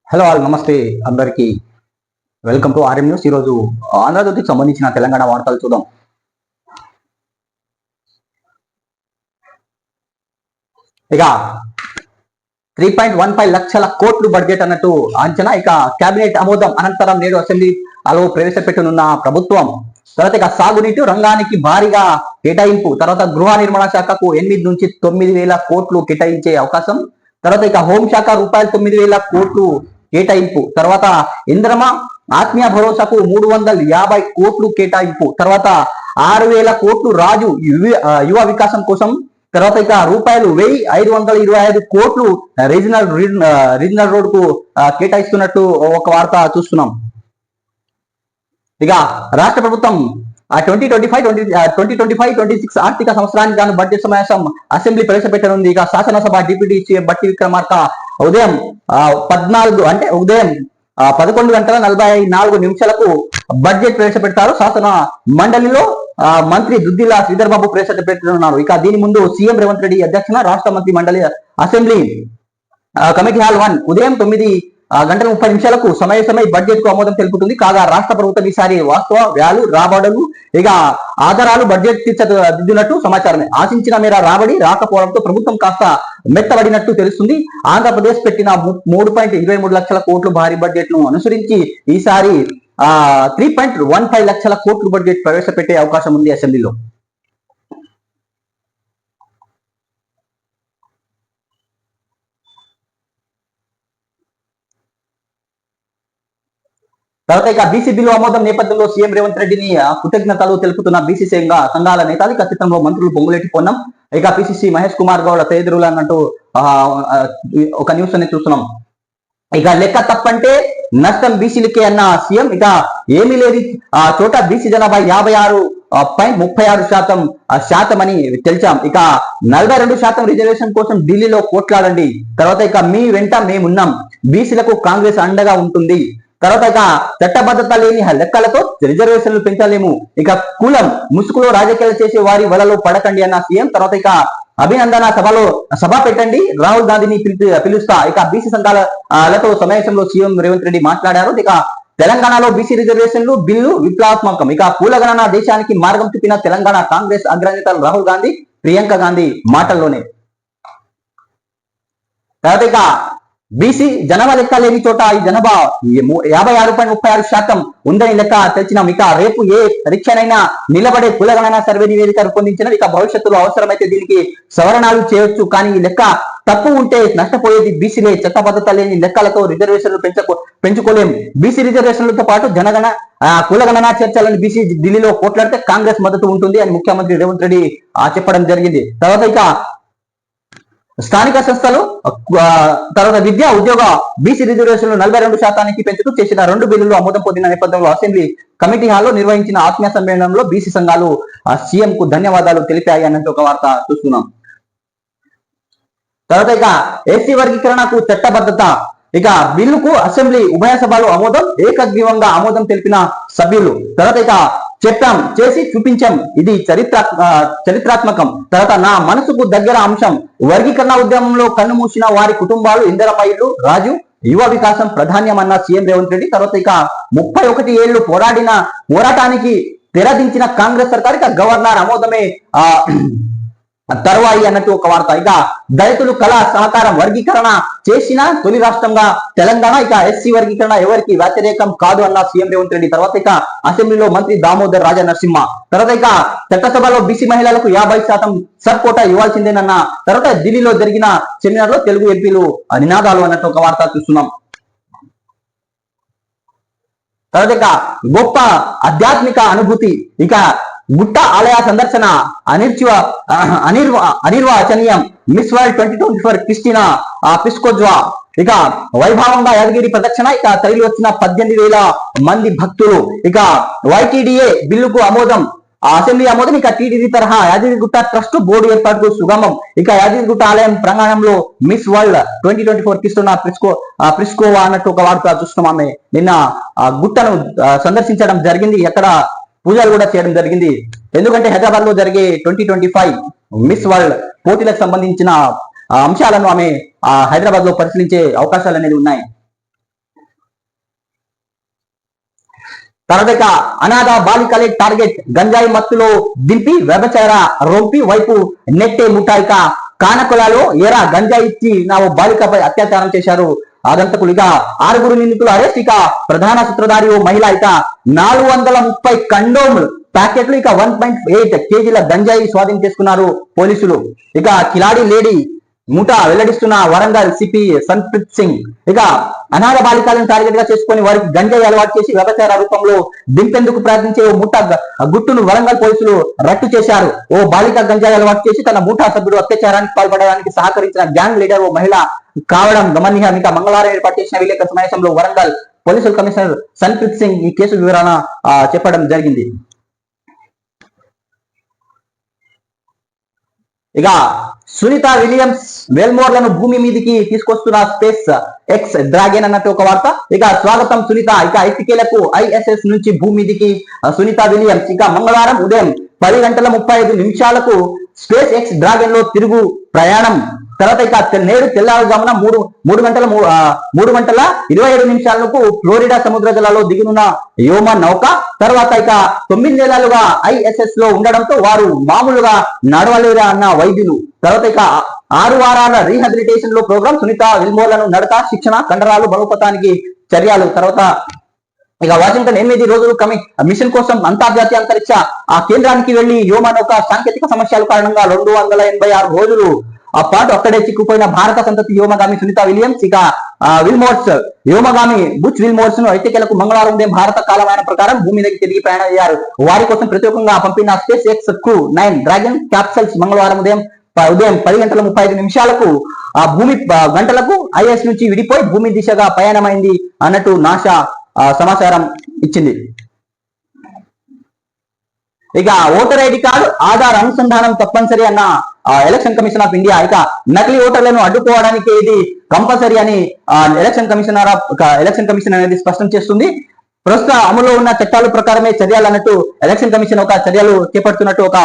Hello all, నమస్తే అందరికి. Welcome to RM news. ఈరోజు ఆంధ్రజ్యోతికి సంబంధించిన తెలంగాణ వార్తలు చూద్దాం. ఇక 3.15 లక్షల కోట్లు బడ్జెట్ అన్నట్టు అంచనా. ఇక కేబినెట్ ఆమోదం అనంతరం నేడు అసెంబ్లీలో ప్రవేశపెట్టనున్న ప్రభుత్వం. తర్వాత ఇక సాగునీటి రంగానికి భారీగా కేటాయింపు. తర్వాత గృహ నిర్మాణ శాఖకు 8 నుంచి 9,000 కోట్లు కేటాయించే అవకాశం. తర్వాత ఇక హోంశాఖ రూపాయలు 9,000 కోట్లు కేటాయింపు. తర్వాత ఇంద్రమ ఆత్మీయ భరోసాకు 350 కోట్లు కేటాయింపు. తర్వాత 6,000 కోట్లు రాజు యువ వికాసం కోసం. తర్వాత ఇక రూపాయలు 1,525 కోట్లు రీజనల్ రోడ్ కు కేటాయిస్తున్నట్టు ఒక వార్త చూస్తున్నాం. ఇక రాష్ట్ర ప్రభుత్వం 2025-26 ఆర్థిక సంవత్సరానికి గాను బడ్జెట్ సమావేశం అసెంబ్లీ ప్రవేశపెట్టనుంది. ఇక శాసనసభ డిప్యూటీ సీఎం బట్టి విక్రమార్క ఉదయం 11:44 బడ్జెట్ ప్రవేశపెడతారు. శాసన మండలిలో మంత్రి దుద్దిల శ్రీధర్ బాబు ప్రవేశపెట్టనున్నారు. ఇక దీని ముందు సీఎం రేవంత్ రెడ్డి అధ్యక్షన రాష్ట్ర మంత్రి మండలి అసెంబ్లీ కమిటీ హాల్ 1 ఉదయం 9:30 సమావేశమై బడ్జెట్ కు ఆమోదం తెలుపుతుంది. కాగా రాష్ట్ర ప్రభుత్వం ఈసారి వాస్తవ వ్యయాలు, రాబడులు, ఇక ఆధారాలు బడ్జెట్ తీర్చిదిద్దినట్టు సమాచారమే. ఆశించిన మేర రాబడి రాకపోవడంతో ప్రభుత్వం కాస్త మెత్తబడినట్టు తెలుస్తుంది. ఆంధ్రప్రదేశ్ పెట్టిన 3.23 లక్షల కోట్లు భారీ బడ్జెట్ ను అనుసరించి ఈసారి 3.15 లక్షల కోట్లు బడ్జెట్ ప్రవేశపెట్టే అవకాశం ఉంది అసెంబ్లీలో. తర్వాత ఇక బీసీ బిల్లు ఆమోదం నేపథ్యంలో సీఎం రేవంత్ రెడ్డిని కృతజ్ఞతలు తెలుపుతున్న బీసీ సంఘాల నేతలు. ఇక చిత్రంలో మంత్రులు పొంగులేటి పొన్నం, ఇక పిసిసి మహేష్ కుమార్ గౌడ్ తదితరులు అన్నట్టు ఒక న్యూస్ అనేది చూస్తున్నాం. ఇక లెక్క తప్పంటే నష్టం బీసీలకే అన్న సీఎం. ఇక ఏమీ లేని చోట బీసీ జనాభా 56.36% అని తెలిచాం. ఇక 42% రిజర్వేషన్ కోసం ఢిల్లీలో పోట్లాడండి. తర్వాత ఇక మీ వెంట మేమున్నాం, బీసీలకు కాంగ్రెస్ అండగా ఉంటుంది. తర్వాత ఇక చట్టబద్ధత లేని లెక్కలతో రిజర్వేషన్లు పెంచలేము. ఇక కులం ముసుగులో రాజకీయాలు చేసే వారి వలలో పడకండి అన్న సీఎం. తర్వాత ఇక అభినందన సభ పెట్టండి, రాహుల్ గాంధీని పిలుస్తా. ఇక బీసీ సంఘాలతో సమావేశంలో సీఎం రేవంత్ రెడ్డి మాట్లాడారు. ఇక తెలంగాణలో బీసీ రిజర్వేషన్లు బిల్లు విప్లవాత్మకం. ఇక కులగణన దేశానికి మార్గం చూపిన తెలంగాణ కాంగ్రెస్ అగ్రనేతలు రాహుల్ గాంధీ, ప్రియాంక గాంధీ మాటల్లోనే. తర్వాత ఇక బీసీ జనాభా లెక్క లేని చోట ఈ జనాభా 56.36% ఉందని లెక్క తెచ్చినాం. ఇక రేపు ఏ పరీక్షనైనా నిలబడే కులగణన సర్వే నివేదిక రూపొందించిన. ఇక భవిష్యత్తులో అవసరమైతే దీనికి సవరణలు చేయొచ్చు, కానీ ఈ లెక్క తప్పు ఉంటే నష్టపోయేది బీసీలే. చట్టబద్ధత లేని లెక్కలతో రిజర్వేషన్లు పెంచుకోలేం. బీసీ రిజర్వేషన్లతో పాటు జనగణ కులగణన చేర్చాలని బీసీ ఢిల్లీలో పోట్లాడితే కాంగ్రెస్ మద్దతు ఉంటుంది అని ముఖ్యమంత్రి రేవంత్ రెడ్డి చెప్పడం జరిగింది. తర్వాత ఇక స్థానిక సంస్థలు, తర్వాత విద్యా ఉద్యోగ బీసీ రిజర్వేషన్లు 42% పెంచుతూ చేసిన 2 బిల్లులు ఆమోదం పొందిన నేపథ్యంలో అసెంబ్లీ కమిటీ హాల్లో నిర్వహించిన ఆత్మీయ సమ్మేళనంలో బీసీ సంఘాలు సీఎం కు ధన్యవాదాలు తెలిపాయి అన్నట్టు ఒక వార్త చూస్తున్నాం. తర్వాత ఇక ఎస్సీ వర్గీకరణకు చట్టబద్ధత. ఇక బిల్లుకు అసెంబ్లీ ఉభయ సభలు ఆమోదం, ఏకగ్రీవంగా ఆమోదం తెలిపిన సభ్యులు. తర్వాత ఇక చెప్పాం, చేసి చూపించాం, ఇది చరిత్రాత్మకం. తర్వాత నా మనసుకు దగ్గర అంశం, వర్గీకరణ ఉద్యమంలో కన్ను మూసిన వారి కుటుంబాలు, ఇందిరమ్మ ఇల్లు, రాజు యువ వికాసం ప్రాధాన్యమన్న సీఎం రేవంత్ రెడ్డి. తర్వాత ఇక 31 ఏళ్లు పోరాటానికి తెరదించిన కాంగ్రెస్ సర్కార్, ఇక గవర్నర్ ఆమోదమే తర్వాయి అన్నట్టు ఒక వార్త. ఇక దళితులు కళా సహకారం వర్గీకరణ చేసిన తొలి రాష్ట్రంగా తెలంగాణ. ఇక ఎస్సీ వర్గీకరణ ఎవరికి వ్యతిరేకం కాదు అన్న సీఎం రేవంత్ రెడ్డి. తర్వాత ఇక అసెంబ్లీలో మంత్రి దామోదర్ రాజ నరసింహ. తర్వాత ఇక చట్టసభలో బీసీ మహిళలకు 50% సబ్ కోటా ఇవ్వాల్సిందేనన్న. తర్వాత ఢిల్లీలో జరిగిన సెమినార్ లో తెలుగు ఎంపీలు నినాదాలు అన్నట్టు ఒక వార్త చూస్తున్నాం. తర్వాత ఇక గొప్ప ఆధ్యాత్మిక అనుభూతి. ఇక గుట్ట ఆలయ సందర్శన అనిర్వచనీయం. Miss World 2024 Krystyna Pyszkova. ఇక వైభవంగా యాదగిరి ప్రదక్షిణ. ఇక తరలి వచ్చిన 18,000 మంది భక్తులు. ఇక వైటీడీఏ బిల్లుకు ఆమోదం, అసెంబ్లీ ఆమోదం. ఇక టీటీడీ తరహా యాదగిరిగుట్ట ట్రస్ట్ బోర్డు ఏర్పాటుకు సుగమం. ఇక యాదగిరిగుట్ట ఆలయం ప్రాంగణంలో మిస్ వరల్డ్ 2024 క్రిస్టినా ప్రిస్కోవా అన్నట్టు ఒక వార్త చూస్తున్నాం. ఆమె నిన్న గుట్టను సందర్శించడం జరిగింది. ఎక్కడ పూజలు కూడా చేయడం జరిగింది. ఎందుకంటే హైదరాబాద్ లో జరిగే 2025 మిస్ వరల్డ్ పోటీలకు సంబంధించిన అంశాలను ఆమె హైదరాబాద్ లో పరిశీలించే అవకాశాలు అనేది ఉన్నాయి. తర్వాత అనాథ బాలికలే టార్గెట్, గంజాయి మత్తులో దింపి వ్యభచార రొంపి వైపు నెట్టే ముఠాయిక కానకులలో ఎరా గంజాయి ఇచ్చి నా బాలికపై అత్యాచారం చేశారు ఆగంతకులు. ఇక 6 నిందితులు అరెస్ట్. ఇక ప్రధాన సూత్రధారి ఓ మహిళ. ఇక 430 కండోమ్ ప్యాకెట్లు, ఇక 1.8 కేజీల గంజాయి స్వాధీనం చేసుకున్నారు పోలీసులు. ఇక కిలాడి లేడీ ముఠా వెల్లడిస్తున్న వరంగల్ సిపి సన్ప్రీత్ సింగ్. ఇక అనాథ బాలికలను టార్గెట్ గా చేసుకుని వారికి గంజాయి అలవాటు చేసి వ్యభచార రూపంలో దింపేందుకు ప్రయత్నించే ఓ ముఠా గుట్టును వరంగల్ పోలీసులు రట్టు చేశారు. ఓ బాలిక గంజాయి అలవాటు చేసి తన ముఠా సభ్యుడు అత్యాచారానికి పాల్పడడానికి సహకరించిన గ్యాంగ్ లీడర్ ఓ మహిళ కావడం గమనీయం. ఇక మంగళవారం ఏర్పాటు చేసిన విలేకరుల సమావేశంలో వరంగల్ పోలీసుల కమిషనర్ సన్ప్రీత్ సింగ్ ఈ కేసు వివరణ చెప్పడం జరిగింది. ఇక సునీత విలియమ్స్ వెల్మోర్లను భూమి మీదికి తీసుకొస్తున్న స్పేస్ ఎక్స్ డ్రాగన్ అన్నట్టు ఒక వార్త. ఇక స్వాగతం సునీత. ఇక ఎట్టికేలకు ISS నుంచి భూమి మీదికి సునీత విలియమ్స్. ఇక మంగళవారం ఉదయం 10:35 స్పేస్ ఎక్స్ డ్రాగన్ లో తిరుగు ప్రయాణం. తర్వాత ఇక నేడు తెల్లవారుజామున 3:27 ఫ్లోరిడా సముద్ర జలాల్లో దిగునున్న వ్యోమ నౌక. తర్వాత ఇక 9 నెలలుగా ISS లో ఉండడంతో వారు మామూలుగా నడవలేరా అన్న వైద్యులు. తర్వాత ఇక 6 వారాల రీహాబిలిటేషన్ లో ప్రోగ్రామ్. సునీత విల్మోర్లను నడక శిక్షణ, కండరాలు బలోపేతానికి చర్యలు. తర్వాత ఇక వాషింగ్టన్ 8 రోజులు మిషన్ కోసం అంతర్జాతీయ అంతరిక్ష కేంద్రానికి వెళ్లి వ్యోమ నౌక సాంకేతిక సమస్యల కారణంగా 286 రోజులు పాటు అక్కడే చిక్కుపోయిన భారత సంతతి వ్యోమగామి సునీత విలియమ్స్. ఇక విల్మోర్స్ వ్యోమగామి బుచ్ విల్మోర్స్ ను ఎట్టకేలకు మంగళవారం ఉదయం భారత కాలమాన ప్రకారం భూమి దగ్గర తిరిగి ప్రయాణం అయ్యారు. వారి కోసం ప్రత్యేకంగా పంపిన space X crew 9 dragon capsules మంగళవారం ఉదయం 10:35 భూమి గంటలకు IS నుంచి విడిపోయి భూమి దిశగా ప్రయాణమైంది అన్నట్టు నాసా సమాచారం ఇచ్చింది. ఇక ఓటర్ ఐడి కార్డు ఆధార్ అనుసంధానం తప్పనిసరి అన్న ఎలక్షన్ కమిషన్ ఆఫ్ ఇండియా. ఇక నకిలీ ఓటర్లను అడ్డుకోవడానికి ఇది కంపల్సరీ అని ఎలక్షన్ కమిషన్ అనేది స్పష్టం చేస్తుంది. ప్రస్తుత అమలులో ఉన్న చట్టాల ప్రకారమే చర్యలు అన్నట్టు ఎలక్షన్ కమిషన్ ఒక చర్యలు చేపడుతున్నట్టు ఒక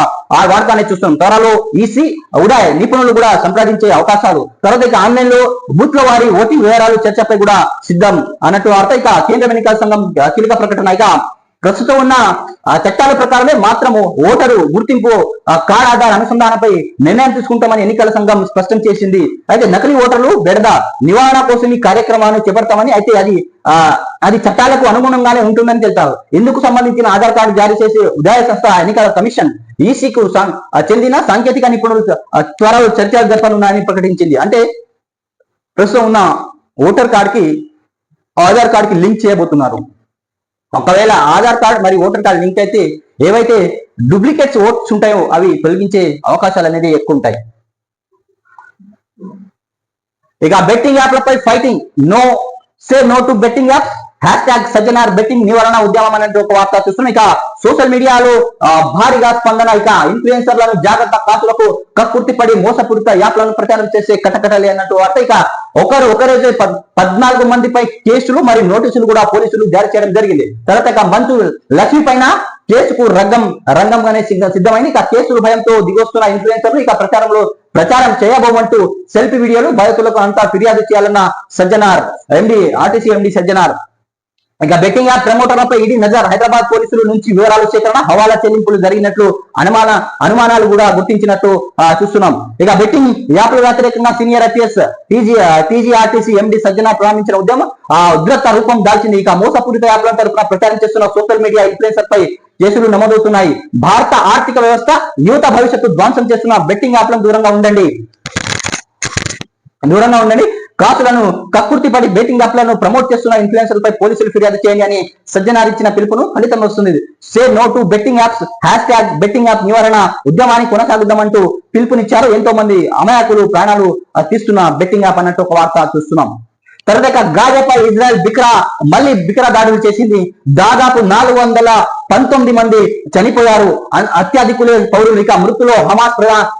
వార్తనే చూస్తున్నాం. త్వరలో ఈసీ ఉడాయ్ నిపుణులు కూడా సంప్రదించే అవకాశాలు. తర్వాత ఇక ఆన్లైన్ లో బూత్ లో వారి ఓటింగ్ వివరాలు చర్చపై కూడా సిద్ధం అన్నట్టు వార్త. ఇక కేంద్ర ఎన్నికల సంఘం కీలక ప్రకటన. ఇక ప్రస్తుతం ఉన్న చట్టాల ప్రకారమే మాత్రము ఓటరు గుర్తింపు కార్డు ఆధార్ అనుసంధానంపై నిర్ణయం తీసుకుంటామని ఎన్నికల సంఘం స్పష్టం చేసింది. అయితే నకిలీ ఓటర్లు బెడద నివారణ కోసం ఈ కార్యక్రమాన్ని చేపడతామని, అయితే అది చట్టాలకు అనుగుణంగానే ఉంటుందని తెలిపారు. ఇందుకు సంబంధించిన ఆధార్ కార్డు జారీ చేసే ఉదయ సంస్థ ఎన్నికల కమిషన్ ఈసీకు చెందిన సాంకేతిక నిపుణులు త్వరలో చర్చలు జరపనున్నాయని ప్రకటించింది. అంటే ప్రస్తుతం ఉన్న ఓటర్ కార్డుకి ఆధార్ కార్డుకి లింక్ చేయబోతున్నారు. ఒకవేళ ఆధార్ కార్డ్ మరి ఓటర్ కార్డ్ లింక్ అయితే ఏవైతే డూప్లికేట్స్ ఓట్స్ ఉంటాయో అవి తొలగించే అవకాశాలు అనేది ఎక్కువ ఉంటాయి. ఇక బెట్టింగ్ యాప్లపై fighting, no to betting apps, #Sajjanar betting నివారణ ఉద్యమం అనేది ఒక వార్త చూస్తున్నాం. ఇక సోషల్ మీడియాలో భారీగా స్పందన. ఇక ఇన్ఫ్లుయెన్సర్లను జాగ్రత్త, కాసులకు కక్కుర్తిపడి మోసపూరిత యాప్లను ప్రచారం చేసే కటకటలే అన్నట్టు వార్త. ఇక ఒకరోజు 14 మందిపై కేసులు మరియు నోటీసులు కూడా పోలీసులు జారీ చేయడం జరిగింది. తర్వాత ఇక మంచు లక్ష్మి పైన కేసుకు రంగంగానే సిద్ధమైంది. ఇక కేసుల భయంతో దిగొస్తున్న ఇన్ఫ్లుయెన్సర్లు ఇక ప్రచారం చేయబోమంటూ సెల్ఫీ వీడియోలు బాధితులకు అంతా ఫిర్యాదు చేయాలన్న సజ్జనార్ ఆర్టీసీ ఎండి సజ్జనార్. ఇక బెట్టింగ్ యాప్ ప్రమోటర్లపై ఈడీ నజర్. హైదరాబాద్ పోలీసుల నుంచి వివరాలు సేకరణ, హవాలా చెల్లింపులు జరిగినట్లు అనుమానాలు కూడా గుర్తించినట్టు చూస్తున్నాం. ఇక బెట్టింగ్ యాప్ల వ్యతిరేకంగా సీనియర్ IPS టీజీఆర్టీసీ ఎండి సజ్జనార్ ప్రారంభించిన ఉద్యమం ఉగ్రత రూపం దాల్చింది. ఇక మోసపూరిత యాప్ల తరఫున ప్రచారం చేస్తున్న సోషల్ మీడియా ఇన్ఫ్లుయెన్సర్ పై కేసులు నమోదవుతున్నాయి. భారత ఆర్థిక వ్యవస్థ, యువత భవిష్యత్తు ధ్వంసం చేస్తున్న బెట్టింగ్ యాప్లను దూరంగా ఉండండి. కాసులను కక్కుర్తిపడి బెట్టింగ్ యాప్లను ప్రమోట్ చేస్తున్న ఇన్ఫ్లుయెన్సర్లపై పోలీసులు ఫిర్యాదు చేయండి అని సజ్జనార్ ఇచ్చిన పిలుపును ఫలితం వస్తుంది. Say no to betting apps, #betting app నివారణ ఉద్యమాన్ని కొనసాగుద్దామంటూ పిలుపునిచ్చారు. ఎంతో మంది అమాయకులు ప్రాణాలు తీస్తున్న బెట్టింగ్ యాప్ అన్నట్టు ఒక వార్త చూస్తున్నాం. తర్వాత గాజాపై ఇజ్రాయెల్ మళ్ళీ బిక్రా దాడులు చేసింది. దాదాపు 419 మంది చనిపోయారు, అత్యధికులే పౌరులు. ఇక మృతులు హమాస్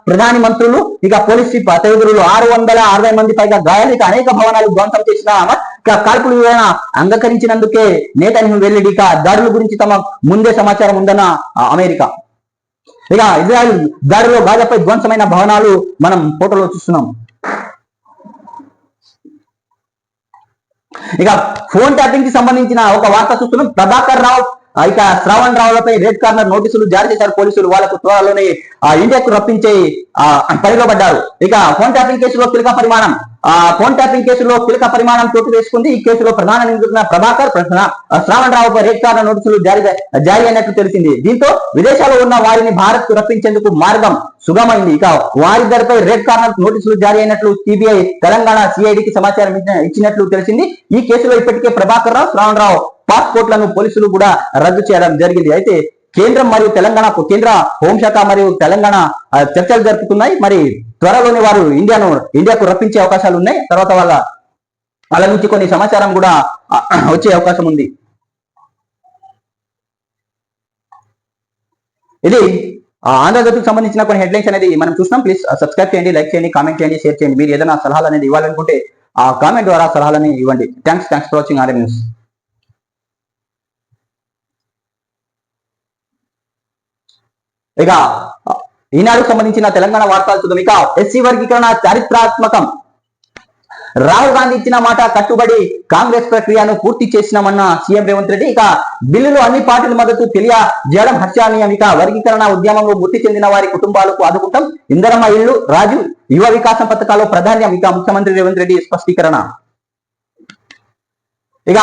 ప్రధాని మంత్రులు, ఇక పోలీసు తదితరులు. 660 మంది పైగా గాయాలు. ఇక అనేక భవనాలు ధ్వంసం చేసిన కాల్పుల వివరణ అంగీకరించినందుకే నేతన్యాహు వెల్లడి. ఇక దాడుల గురించి తమ ముందే సమాచారం ఉందన్న అమెరికా. ఇక ఇజ్రాయెల్ దాడిలో గాజాపై ధ్వంసమైన భవనాలు మనం ఫోటోలో చూస్తున్నాం. ఇక ఫోన్ ట్యాపింగ్ కి సంబంధించిన ఒక వార్త చూస్తున్నాం. ప్రభాకర్ రావు ఇక శ్రావణ్ రావులపై రెడ్ కార్నర్ నోటీసులు జారీ చేశారు పోలీసులు. వాళ్ళకు త్వరలోనే ఇండియాకు రప్పించే పనిలో పడ్డారు. ఇక ఫోన్ ట్యాపింగ్ కేసులో కీలక పరిమాణం చోటు చేసుకుంది. ఈ కేసులో ప్రధాన నిందితున్న ప్రభాకర్ శ్రావణ్ రావుపై రెడ్ కార్నర్ నోటీసులు జారీ అయినట్లు తెలిసింది. దీంతో విదేశాల్లో ఉన్న వారిని భారత్ కు రప్పించేందుకు మార్గం సుగమైంది. ఇక వారిద్దరిపై రెడ్ కార్నర్ నోటీసులు జారీ అయినట్లు సిబిఐ తెలంగాణ సిఐడికి సమాచారం ఇచ్చినట్లు తెలిసింది. ఈ కేసులో ఇప్పటికే ప్రభాకర్ రావు శ్రావణ్ రావు పాస్పోర్ట్లను పోలీసులు కూడా రద్దు చేయడం జరిగింది. అయితే కేంద్రం మరియు తెలంగాణ కేంద్ర హోంశాఖ మరియు తెలంగాణ చర్చలు జరుపుతున్నాయి. మరి త్వరలోనే వారు ఇండియాకు రప్పించే అవకాశాలు ఉన్నాయి. తర్వాత వాళ్ళ నుంచి కొన్ని సమాచారం కూడా వచ్చే అవకాశం ఉంది. ఇది ఆంధ్రజ్యోతికి సంబంధించిన కొన్ని హెడ్లైన్స్ అనేది మనం చూస్తున్నాం. ప్లీజ్ సబ్స్క్రైబ్ చేయండి, లైక్ చేయండి, కామెంట్ చేయండి, షేర్ చేయండి. మీరు ఏదైనా సలహాలు అనేది ఇవ్వాలనుకుంటే ఆ కామెంట్ ద్వారా సలహాలని ఇవ్వండి. Thanks for watching RM news. ఇక ఈనాడుకు సంబంధించిన తెలంగాణ వార్తలు చూద్దాం. ఇక ఎస్సీ వర్గీకరణ చారిత్రాత్మకం. రాహుల్ గాంధీ ఇచ్చిన మాట కట్టుబడి కాంగ్రెస్ ప్రక్రియను పూర్తి చేసినామన్న సీఎం రేవంత్ రెడ్డి. ఇక బిల్లులో అన్ని పార్టీల మద్దతు తెలియజేయడం హర్షణీయం. ఇక వర్గీకరణ ఉద్యమంలో మృతి చెందిన వారి కుటుంబాలకు ఆదుకుంటాం. ఇందరమ్మ ఇళ్లు, రాజు యువ వికాసం పథకాల్లో ప్రాధాన్యం. ఇక ముఖ్యమంత్రి రేవంత్ రెడ్డి స్పష్టీకరణ. ఇక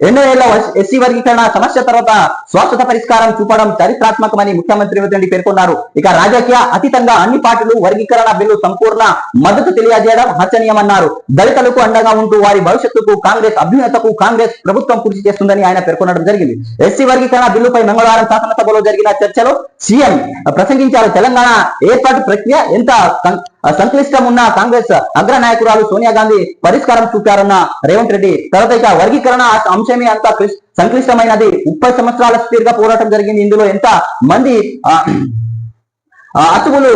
ఎన్నో ఏళ్ల ఎస్సీ వర్గీకరణ సమస్య తర్వాత శాశ్వత పరిష్కారం చూపడం చరిత్రాత్మకమని ముఖ్యమంత్రి రేవంత్ రెడ్డి పేర్కొన్నారు. ఇక రాజకీయ అతీతంగా అన్ని పార్టీలు వర్గీకరణ బిల్లు సంపూర్ణ మద్దతు తెలియజేయడం హర్షణీయమన్నారు. దళితులకు అండగా ఉంటూ వారి భవిష్యత్తుకు కాంగ్రెస్ అభ్యున్నతకు కాంగ్రెస్ ప్రభుత్వం కృషి చేస్తుందని ఆయన పేర్కొనడం జరిగింది. ఎస్సీ వర్గీకరణ బిల్లుపై మంగళవారం శాసనసభలో జరిగిన చర్చలో సీఎం ప్రసంగించారు. తెలంగాణ ఏర్పాటు ప్రక్రియ ఎంత సంక్లిష్టం ఉన్న కాంగ్రెస్ అగ్ర నాయకురాలు సోనియా గాంధీ పరిష్కారం చూపారన్న రేవంత్ రెడ్డి. తర్వాత ఇక వర్గీకరణ అంశమే అంత సంక్లిష్టమైనది. 30 సంవత్సరాల సుదీర్ఘ పోరాటం జరిగింది. ఇందులో ఎంత మంది అతువులు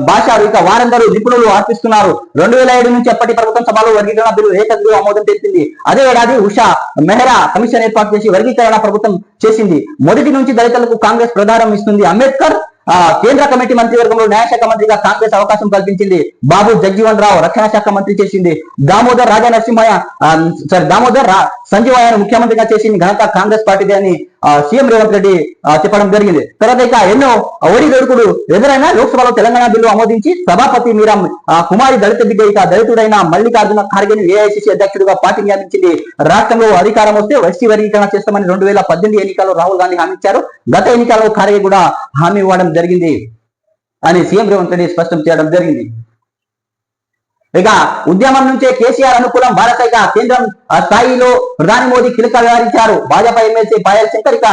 భాషలు ఇక వారందరూ నిపుణులు ఆర్పిస్తున్నారు. 2007 నుంచి అప్పటి ప్రభుత్వం సభలో వర్గీకరణ బిల్లు ఏకగ్రీవ ఆమోదం తెలిపింది. అదే ఏడాది ఉషా మెహ్రా కమిషన్ ఏర్పాటు చేసి వర్గీకరణ ప్రభుత్వం చేసింది. మొదటి నుంచి దళితులకు కాంగ్రెస్ ప్రధానం ఇస్తుంది. అంబేద్కర్ కేంద్ర కమిటీ మంత్రివర్గంలో న్యాయశాఖ మంత్రిగా కాంగ్రెస్ అవకాశం కల్పించింది. బాబు జగ్జీవన్ రావు రక్షణ శాఖ మంత్రి చేసింది. దామోదర్ సంజీవయ్యను ముఖ్యమంత్రిగా చేసింది ఘనత కాంగ్రెస్ పార్టీదే అని సీఎం రేవంత్ రెడ్డి చెప్పడం జరిగింది. తర్వాత ఇక ఎన్నో ఒడిదొడుకుడు ఎదురైనా లోక్సభలో తెలంగాణ బిల్లు ఆమోదించి సభాపతి మీరా కుమారి దళిత బిడ్డ ఇక దళితుడైన మల్లికార్జున ఖార్గేని ఏఐసిసి అధ్యక్షుడిగా పార్టీ నియమించింది. రాష్ట్రంలో అధికారం వస్తే ఎస్సీ వర్గీకరణ చేస్తామని 2018 ఎన్నికల్లో రాహుల్ గాంధీ హామీ ఇచ్చారు. గత ఎన్నికల్లో ఖార్గే కూడా హామీ ఇవ్వడం జరిగింది అని సీఎం రేవంత్ రెడ్డి స్పష్టం చేయడం జరిగింది. ఇక ఉద్యమం నుంచే కేసీఆర్ అనుకూలం భారత ఇక కేంద్రం స్థాయిలో ప్రధాని మోదీ కీలక వ్యవహరించారు. భాజపా ఎమ్మెల్సీ పాయల్ శంకర్ ఇక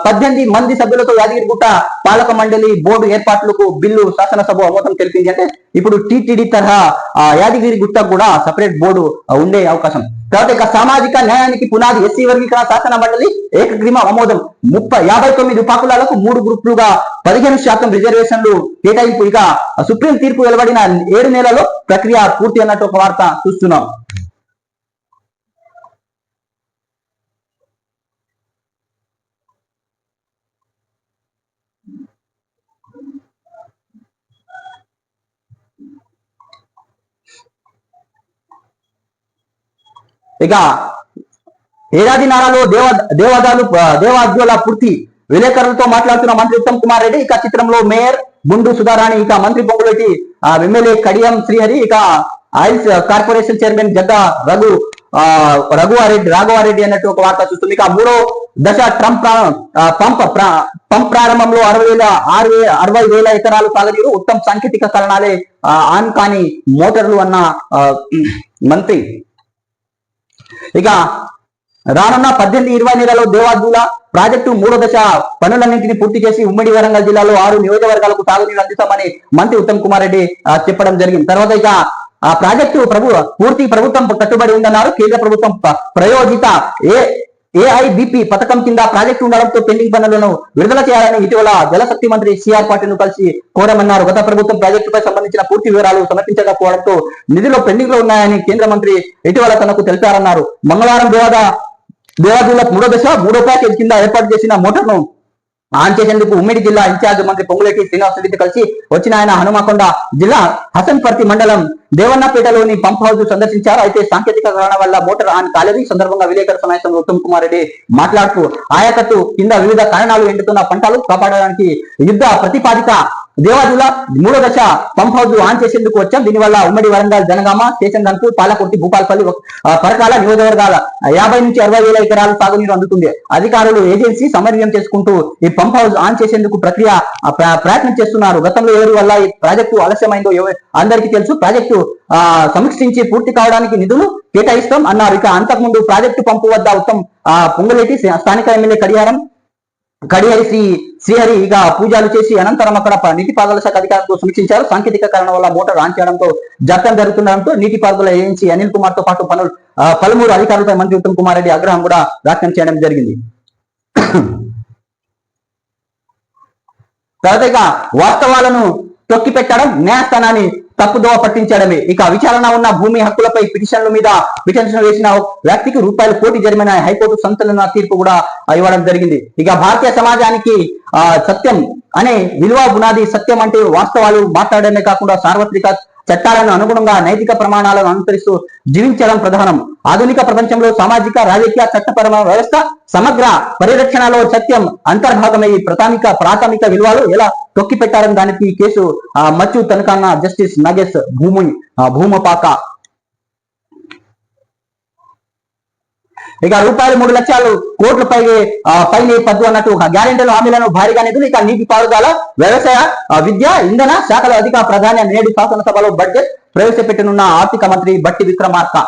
18 మంది సభ్యులతో యాదగిరిగుట్ట పాలక మండలి బోర్డు ఏర్పాట్లకు బిల్లు శాసనసభ ఆమోదం తెలిపింది. అంటే ఇప్పుడు టీటీడీ తరహా యాదగిరిగుట్ట కూడా సపరేట్ బోర్డు ఉండే అవకాశం. తర్వాత ఇక సామాజిక న్యాయానికి పునాది ఎస్సీ వర్గీకరణ శాసన మండలి ఏకగ్రీవ ఆమోదం. 59 ఉపకులాలకు 3 గ్రూపులుగా 15% రిజర్వేషన్లు కేటాయింపు. ఇక సుప్రీం తీర్పు వెలువడిన 7 నెలల్లో ప్రక్రియ పూర్తి అన్నట్టు ఒక వార్త చూస్తున్నాం. ఇక ఏడాది నారాలో దేవాద్యుల పూర్తి విలేకరులతో మాట్లాడుతున్న మంత్రి ఉత్తమ్ కుమార్ రెడ్డి. ఇక చిత్రంలో మేయర్ గుండు సుధారాణి, ఇక మంత్రి పొంగులేటి ఎమ్మెల్యే కడియం శ్రీహరి, ఇక oils corporation chairman Jagga Raghava Reddy అన్నట్టు ఒక వార్త చూస్తుంది. ఇక 3వ దశ ట్రంప్ పంప్ ప్రారంభంలో 60,000 ఎకరాలు సాగునీరు, ఉత్తమ్ సాంకేతిక కారణాలే ఆన్ కాని మోటార్లు అన్న మంత్రి. ఇక రానున్న 18-20 నెలల్లో దేవాదుల ప్రాజెక్టు 3వ దశ పనులన్నింటినీ పూర్తి చేసి ఉమ్మడి వరంగల్ జిల్లాలో 6 నియోజకవర్గాలకు తాగునీరు అందిస్తామని మంత్రి ఉత్తమ్ కుమార్ రెడ్డి చెప్పడం జరిగింది. తర్వాత ఇక ఆ ప్రాజెక్టు పూర్తి ప్రభుత్వం కట్టుబడి ఉందన్నారు. కేంద్ర ప్రభుత్వం ప్రయోజిత ఏఐబిపి పథకం కింద ప్రాజెక్టు ఉండడంతో పెండింగ్ పనులను విడుదల చేయాలని ఇటీవల జలశక్తి మంత్రి సిఆర్ పాటిల్ను కలిసి కోరమన్నారు. గత ప్రభుత్వం ప్రాజెక్టుపై సంబంధించిన పూర్తి వివరాలు సమర్పించకపోవడంతో నిధులు పెండింగ్ లో ఉన్నాయని కేంద్ర మంత్రి ఇటీవల తనకు తెలిపారన్నారు. మంగళవారం దేవాదుల 3వ దశ 3వ ప్యాకేజ్ కింద ఏర్పాటు చేసిన మోటార్ను ఆన్ చేసేందుకు ఉమ్మడి జిల్లా ఇన్ఛార్జ్ మంత్రి పొంగులేటి శ్రీనివాసరెడ్డితో కలిసి వచ్చిన ఆయన హనుమకొండ జిల్లా హసన్పర్తి మండలం దేవన్నపేటలోని పంప్ హౌస్ సందర్శించారు. అయితే సాంకేతిక కారణం వల్ల మోటార్ ఆన్ కాలేదు. ఈ సందర్భంగా విలేకరుల సమావేశంలో ఉత్తమ్ కుమార్ రెడ్డి మాట్లాడుతూ ఆయకట్టు కింద వివిధ కారణాలు ఎండుతున్న పంటలు కాపాడడానికి యుద్ధ ప్రతిపాదిక దేవాదుల 3వ దశ పంప్ హౌస్ ఆన్ చేసేందుకు వచ్చాం. దీనివల్ల ఉమ్మడి వరంగల్, జనగామ, స్టేషన్ గన్పూర్, పాలకుర్తి, భూపాలపల్లి, పరకాల నియోజకవర్గాల 50 నుంచి 60 వేల ఎకరాలు సాగునీరు అందుతుంది. అధికారులు ఏజెన్సీ సమన్వయం చేసుకుంటూ ఈ పంప్ హౌస్ ఆన్ చేసేందుకు ప్రయత్నం చేస్తున్నారు. గతంలో ఎవరి వల్ల ఈ ప్రాజెక్టు ఆలస్యమైందో అందరికీ తెలుసు. ప్రాజెక్టు సమీక్షించి పూర్తి కావడానికి నిధులు కేటాయిస్తాం అన్నారు. ఇక అంతకుముందు ప్రాజెక్టు పంపు వద్ద ఉత్తమ్ పొంగులేటి స్థానిక ఎమ్మెల్యే కడిహరి శ్రీహరి ఇక పూజలు చేసి అనంతరం అక్కడ నీటిపారుదల శాఖ అధికారులతో సమీక్షించారు. సాంకేతిక కారణం వల్ల మోటార్ ఆన్ చేయడంతో జాప్యం జరుగుతుండడంతో నీటిపారుదల ఏజెన్సీ అనిల్ కుమార్ తో పాటు పలువురు అధికారులపై మంత్రి ఉత్తమ్ కుమార్ రెడ్డి ఆగ్రహం కూడా వ్యక్తం చేయడం జరిగింది. తర్వాత వాస్తవాలను తొక్కిపెట్టడం, న్యాయస్థానాన్ని తప్పుదోవ పట్టించడమే. ఇక విచారణ ఉన్న భూమి హక్కులపై పిటిషన్ వేసిన వ్యక్తికి రూపాయలు కోటి జరిమానా హైకోర్టు సంచలన తీర్పు కూడా ఇవ్వడం జరిగింది. ఇక భారతీయ సమాజానికి సత్యం అనే విలువ బునాది. సత్యం అంటే వాస్తవాలు మాట్లాడమే కాకుండా సార్వత్రిక చట్టాలను అనుగుణంగా నైతిక ప్రమాణాలను అనుసరిస్తూ జీవించడం ప్రధానం. ఆధునిక ప్రపంచంలో సామాజిక, రాజకీయ, చట్టపరమైన వ్యవస్థ సమగ్ర పరిరక్షణలో సత్యం అంతర్భాగమై ప్రాథమిక విలువలు ఎలా తొక్కిపెట్టారని దానికి కేసు మచ్చు తనకన్న జస్టిస్ నగేష్ భూమపాక. ఇక రూపాయలు 3 లక్షల కోట్ల పైనే పద్దు అన్నట్టు ఒక గ్యారెంటీలు హామీలను భారీగా నిధులు. ఇక నీటి పారుదల, వ్యవసాయ, విద్య, ఇంధన శాఖల అధిక ప్రాధాన్య. నేడు శాసనసభలో బడ్జెట్ ప్రవేశపెట్టనున్న ఆర్థిక మంత్రి బట్టి విక్రమార్క.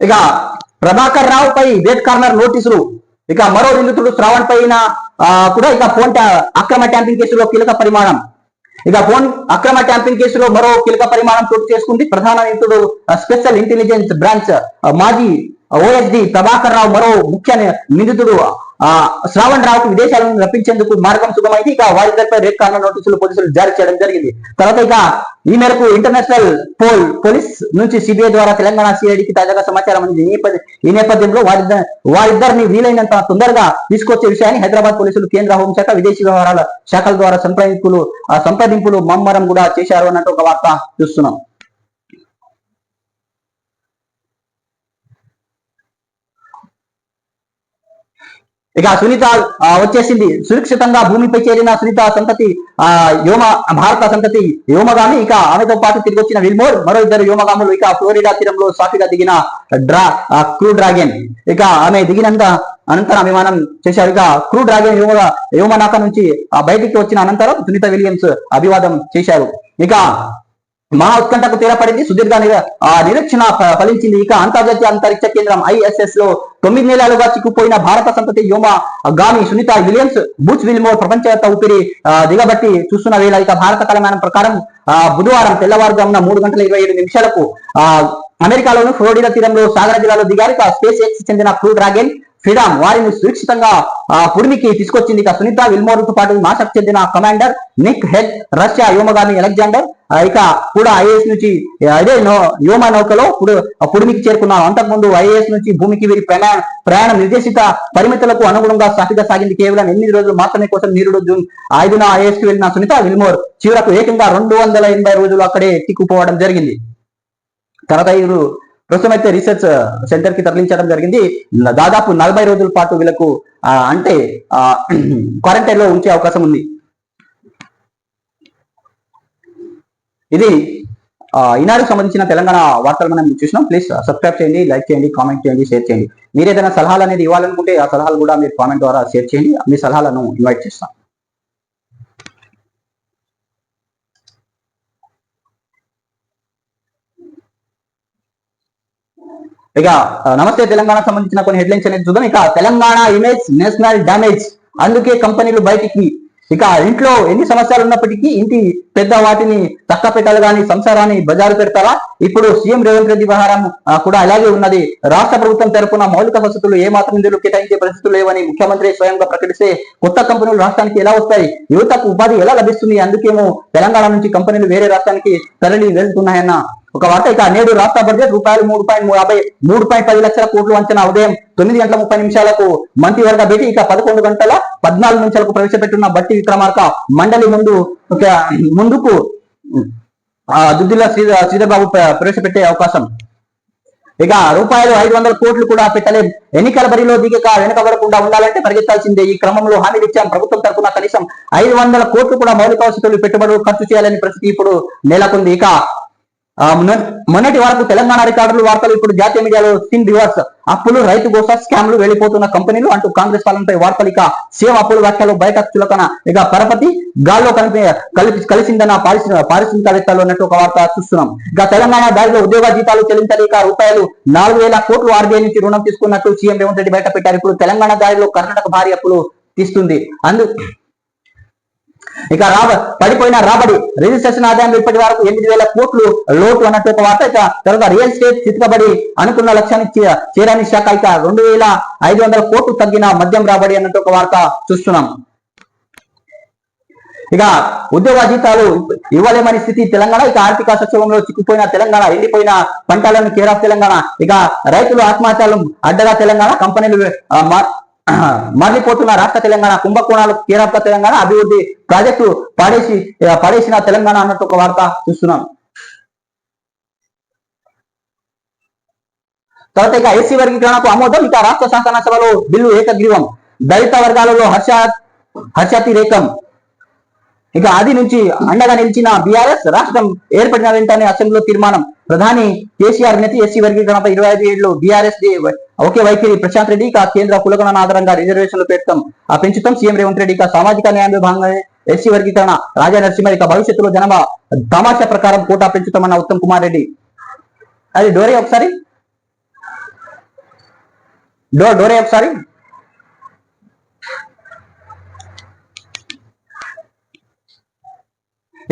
ఇక ప్రభాకర్ రావు పై రేట్ కార్నర్ నోటీసులు. ఇక మరో నిందితుడు శ్రావణ్ పైన కూడా ఇక ఫోన్ అక్రమ ట్యాంపింగ్ కేసులో కీలక పరిమాణం. ఇక ఫోన్ అక్రమ ట్యాంపింగ్ కేసులో మరో కీలక పరిమాణం చోటు చేసుకుంది. ప్రధాన నిందితుడు స్పెషల్ ఇంటెలిజెన్స్ బ్రాంచ్ మాజీ ఓఎస్డి ప్రభాకర్ రావు మరో ముఖ్య నిందితుడు శ్రావణ్ రావుకు విదేశాల నుంచి రప్పించేందుకు మార్గం సుగమైంది. ఇక వారిద్దరిపై రెడ్ కార్నర్ నోటీసులు పోలీసులు జారీ చేయడం జరిగింది. తర్వాత ఇక ఈ మేరకు ఇంటర్నేషనల్ పోలీస్ నుంచి సిబిఐ ద్వారా తెలంగాణ సిఐడికి తాజాగా సమాచారం అందింది. ఈ నేపథ్యంలో వారిద్దరిని వీలైనంత తొందరగా తీసుకొచ్చే విషయాన్ని హైదరాబాద్ పోలీసులు, కేంద్ర హోంశాఖ, విదేశీ వ్యవహారాల శాఖల ద్వారా సంప్రదింపులు ముమ్మరం కూడా చేశారు అన్నట్టు ఒక వార్త చూస్తున్నాం. ఇక సునీత వచ్చేసింది. సురక్షితంగా భూమిపై చేరిన సునీత సంతతి భారత సంతతి వ్యోమగామి. ఇక ఆమెతో పాటు తిరిగి వచ్చిన విల్మోర్ మరో 2 వ్యోమగాములు. ఇక ఫ్లోరిడా తీరంలో సాఫీగా దిగిన క్రూ డ్రాగన్. ఇక ఆమె దిగినంత అనంతరం విమానం చేశారు. ఇక క్రూ డ్రాగన్ వ్యోమనాక నుంచి బయటికి వచ్చిన అనంతరం సునీత విలియమ్స్ అభివాదం చేశారు. ఇక మహా ఉత్కంఠకు తీరపడింది. సుదీర్ఘ నిరీక్షణ ఫలించింది. ఇక అంతర్జాతీయ అంతరిక్ష కేంద్రం ISS లో 9 నెలలుగా చిక్కుపోయిన భారత సంతతి వ్యోమగామి సునీత విలియమ్స్ బుచ్ విల్మోర్ ప్రపంచవ్యాప్త ఊపిరి దిగబట్టి చూస్తున్న వేళ ఇక భారత కాలమానం ప్రకారం బుధవారం తెల్లవారుజామున 3:27 అమెరికాలోని ఫ్లోరిడా తీరంలో సాగర జిల్లాలో దిగారు. ఇక స్పేస్ ఎక్స్ చెందిన క్రూ డ్రాగన్ ఫ్రీడమ్ వారిని సురక్షితంగా పుడిమికి తీసుకొచ్చింది. ఇక సునీత విల్మోర్ తో పాటు నాసాకు చెందిన కమాండర్ నిక్ హెడ్, రష్యా వ్యోమగామి అలెగ్జాండర్ ఇక కూడా IAS నుంచి అదే వ్యోమ నౌకలో పుడిమికి చేరుకున్నారు. అంతకుముందు IAS నుంచి భూమికి వీరి ప్రయాణం నిర్దేశిత పరిమితులకు అనుగుణంగా సాఫీగా సాగింది. కేవలం 8 రోజులు మాత్రమే కోసం నీరుడు జూన్ 5న IAS కి వెళ్లిన సునీత విల్మోర్ చివరకు ఏకంగా 280 రోజులు అక్కడే చిక్కుపోవడం జరిగింది. తర్వాత వీరు ప్రస్తుతం అయితే రీసెర్చ్ సెంటర్ కి తరలించడం జరిగింది. దాదాపు 40 రోజుల పాటు వీళ్ళకు అంటే క్వారంటైన్ లో ఉంచే అవకాశం ఉంది. ఇది ఈనాడుకు సంబంధించిన తెలంగాణ వార్తలు మనం చూసినాం. ప్లీజ్ సబ్స్క్రైబ్ చేయండి, లైక్ చేయండి, కామెంట్ చేయండి, షేర్ చేయండి. మీరు ఏదైనా సలహాలు అనేది ఇవ్వాలనుకుంటే ఆ సలహాలు కూడా మీరు కామెంట్ ద్వారా షేర్ చేయండి. మీ సలహాలను ఇన్వైట్ చేస్తాం. ఇక నమస్తే తెలంగాణ సంబంధించిన కొన్ని హెడ్లైన్స్ అనేది చూద్దాం. ఇక తెలంగాణ ఇమేజ్ నేషనల్ డ్యామేజ్, అందుకే కంపెనీలు బయటికి. ఇక ఇంట్లో ఎన్ని సమస్యలు ఉన్నప్పటికీ ఇంటి పెద్ద వాటిని తక్క పెట్టాలి కానీ సంసారాన్ని బజారు పెడతారా? ఇప్పుడు సీఎం రేవంత్ రెడ్డి వ్యవహారం కూడా అలాగే ఉన్నది. రాష్ట్ర ప్రభుత్వం తరపున మౌలిక వసతులు ఏమాత్రం నిధులు కేటాయించే పరిస్థితులు లేవని ముఖ్యమంత్రి స్వయంగా ప్రకటిస్తే కొత్త కంపెనీలు రాష్ట్రానికి ఎలా వస్తాయి? యువతకు ఉపాధి ఎలా లభిస్తుంది? అందుకేమో తెలంగాణ నుంచి కంపెనీలు వేరే రాష్ట్రానికి తరలి వెళ్తున్నాయన్న ఒక వార్త. ఇక నేడు రాష్ట్ర బడ్జెట్ రూపాయలు 3.10 లక్షల కోట్లు అంచనా. ఉదయం 9:30 మంత్రివర్గ భేటీ. ఇక 11:14 ప్రవేశపెట్టున్న బట్టి విక్రమార్క మండలి ముందుకు దుద్దిల శ్రీధర్ బాబు ప్రవేశపెట్టే అవకాశం. ఇక రూపాయలు 500 కోట్లు కూడా పెట్టలేం. ఎన్నికల బరిలో దిగక వెనకబడకుండా ఉండాలంటే పరిగెత్తాల్సిందే. ఈ క్రమంలో హామీలు ఇచ్చాం. ప్రభుత్వం తరఫున కనీసం 500 కోట్లు కూడా మౌలిక వసతులు పెట్టుబడులు ఖర్చు చేయాలని పరిస్థితి ఇప్పుడు నెలకొంది. ఇక మొన్నటి వరకు తెలంగాణ రికార్డులు వార్తలు ఇప్పుడు జాతీయ మీడియాలో స్కిన్ రివర్స్. అప్పులు, రైతు గోస, స్కామ్లు, వెళ్ళిపోతున్న కంపెనీలు అంటూ కాంగ్రెస్ పాలనపై వార్తలు. ఇక సీఎం అప్పుల వ్యాఖ్యలు బయట చులకన. ఇక పరపతి గాల్లో కలిసిందన్న పారిశ్రామికవేత్తలు అన్నట్టు ఒక వార్త చూస్తున్నాం. ఇక తెలంగాణ దారిలో ఉద్యోగ జీతాలు చెల్లించలేక రూపాయలు 4,000 కోట్లు ఆర్బీఐ నుంచి రుణం తీసుకున్నట్టు సీఎం రేవంత్ రెడ్డి బయట పెట్టారు. ఇప్పుడు తెలంగాణ దారిలో కర్ణాటక భారీ అప్పులు తీస్తుంది. ఇక పడిపోయిన రాబడి, రిజిస్ట్రేషన్ ఆదాయంలో ఇప్పటి వరకు 8,000 కోట్లు లోటు అన్నట్టు ఒక వార్త. ఇక తర్వాత రియల్ ఎస్టేట్ చితకబడి అనుకున్న లక్ష్యాన్ని చేరని శాఖ. ఇక 2,500 కోట్లు తగ్గిన మద్యం రాబడి అన్నట్టు ఒక వార్త చూస్తున్నాం. ఇక ఉద్యోగ జీతాలు ఇవ్వలేమని స్థితి తెలంగాణ. ఇక ఆర్థిక సక్షోభంలో చిక్కుపోయిన తెలంగాణ, ఎండిపోయిన పంటలను కేర్ ఆఫ్ తెలంగాణ. ఇక రైతులు ఆత్మహత్యలు అడ్డగా తెలంగాణ, కంపెనీలు మరలిపోతున్న రాష్ట్ర తెలంగాణ, కుంభకోణాలు కేర్ ఆఫ్ తెలంగాణ, అభివృద్ధి ప్రాజెక్టు పడేసిన తెలంగాణ అన్నట్టు ఒక వార్త చూస్తున్నాం. తర్వాత ఇక ఎస్సీ వర్గీకరణకు ఆమోదం. ఇక రాష్ట్ర శాసనసభలో బిల్లు ఏకగ్రీవం. దళిత వర్గాలలో హర్షాతిరేకం. ఇక ఆది నుంచి అండగా నిలిచిన బీఆర్ఎస్ రాష్ట్రం ఏర్పడిన వెంటనే అసెంబ్లీలో తీర్మానం. ప్రధాని కేసీఆర్ నేత ఎస్సీ వర్గీకరణపై 25 ఏళ్లు బీఆర్ఎస్ ఒకే వైఖరి. ప్రశాంత్ రెడ్డి. ఇక కేంద్ర కులగణన ఆధారంగా రిజర్వేషన్లు పెంచుతాం సీఎం రేవంత్ రెడ్డి. ఇక సామాజిక న్యాయంలో భాగంగానే ఎస్సీ వర్గీకరణ. రాజా నరసింహ. ఇక భవిష్యత్తులో జనాభా తమాషా ప్రకారం కోటా పెంచుతామన్న ఉత్తమ్ కుమార్ రెడ్డి. అది డోరే ఒకసారి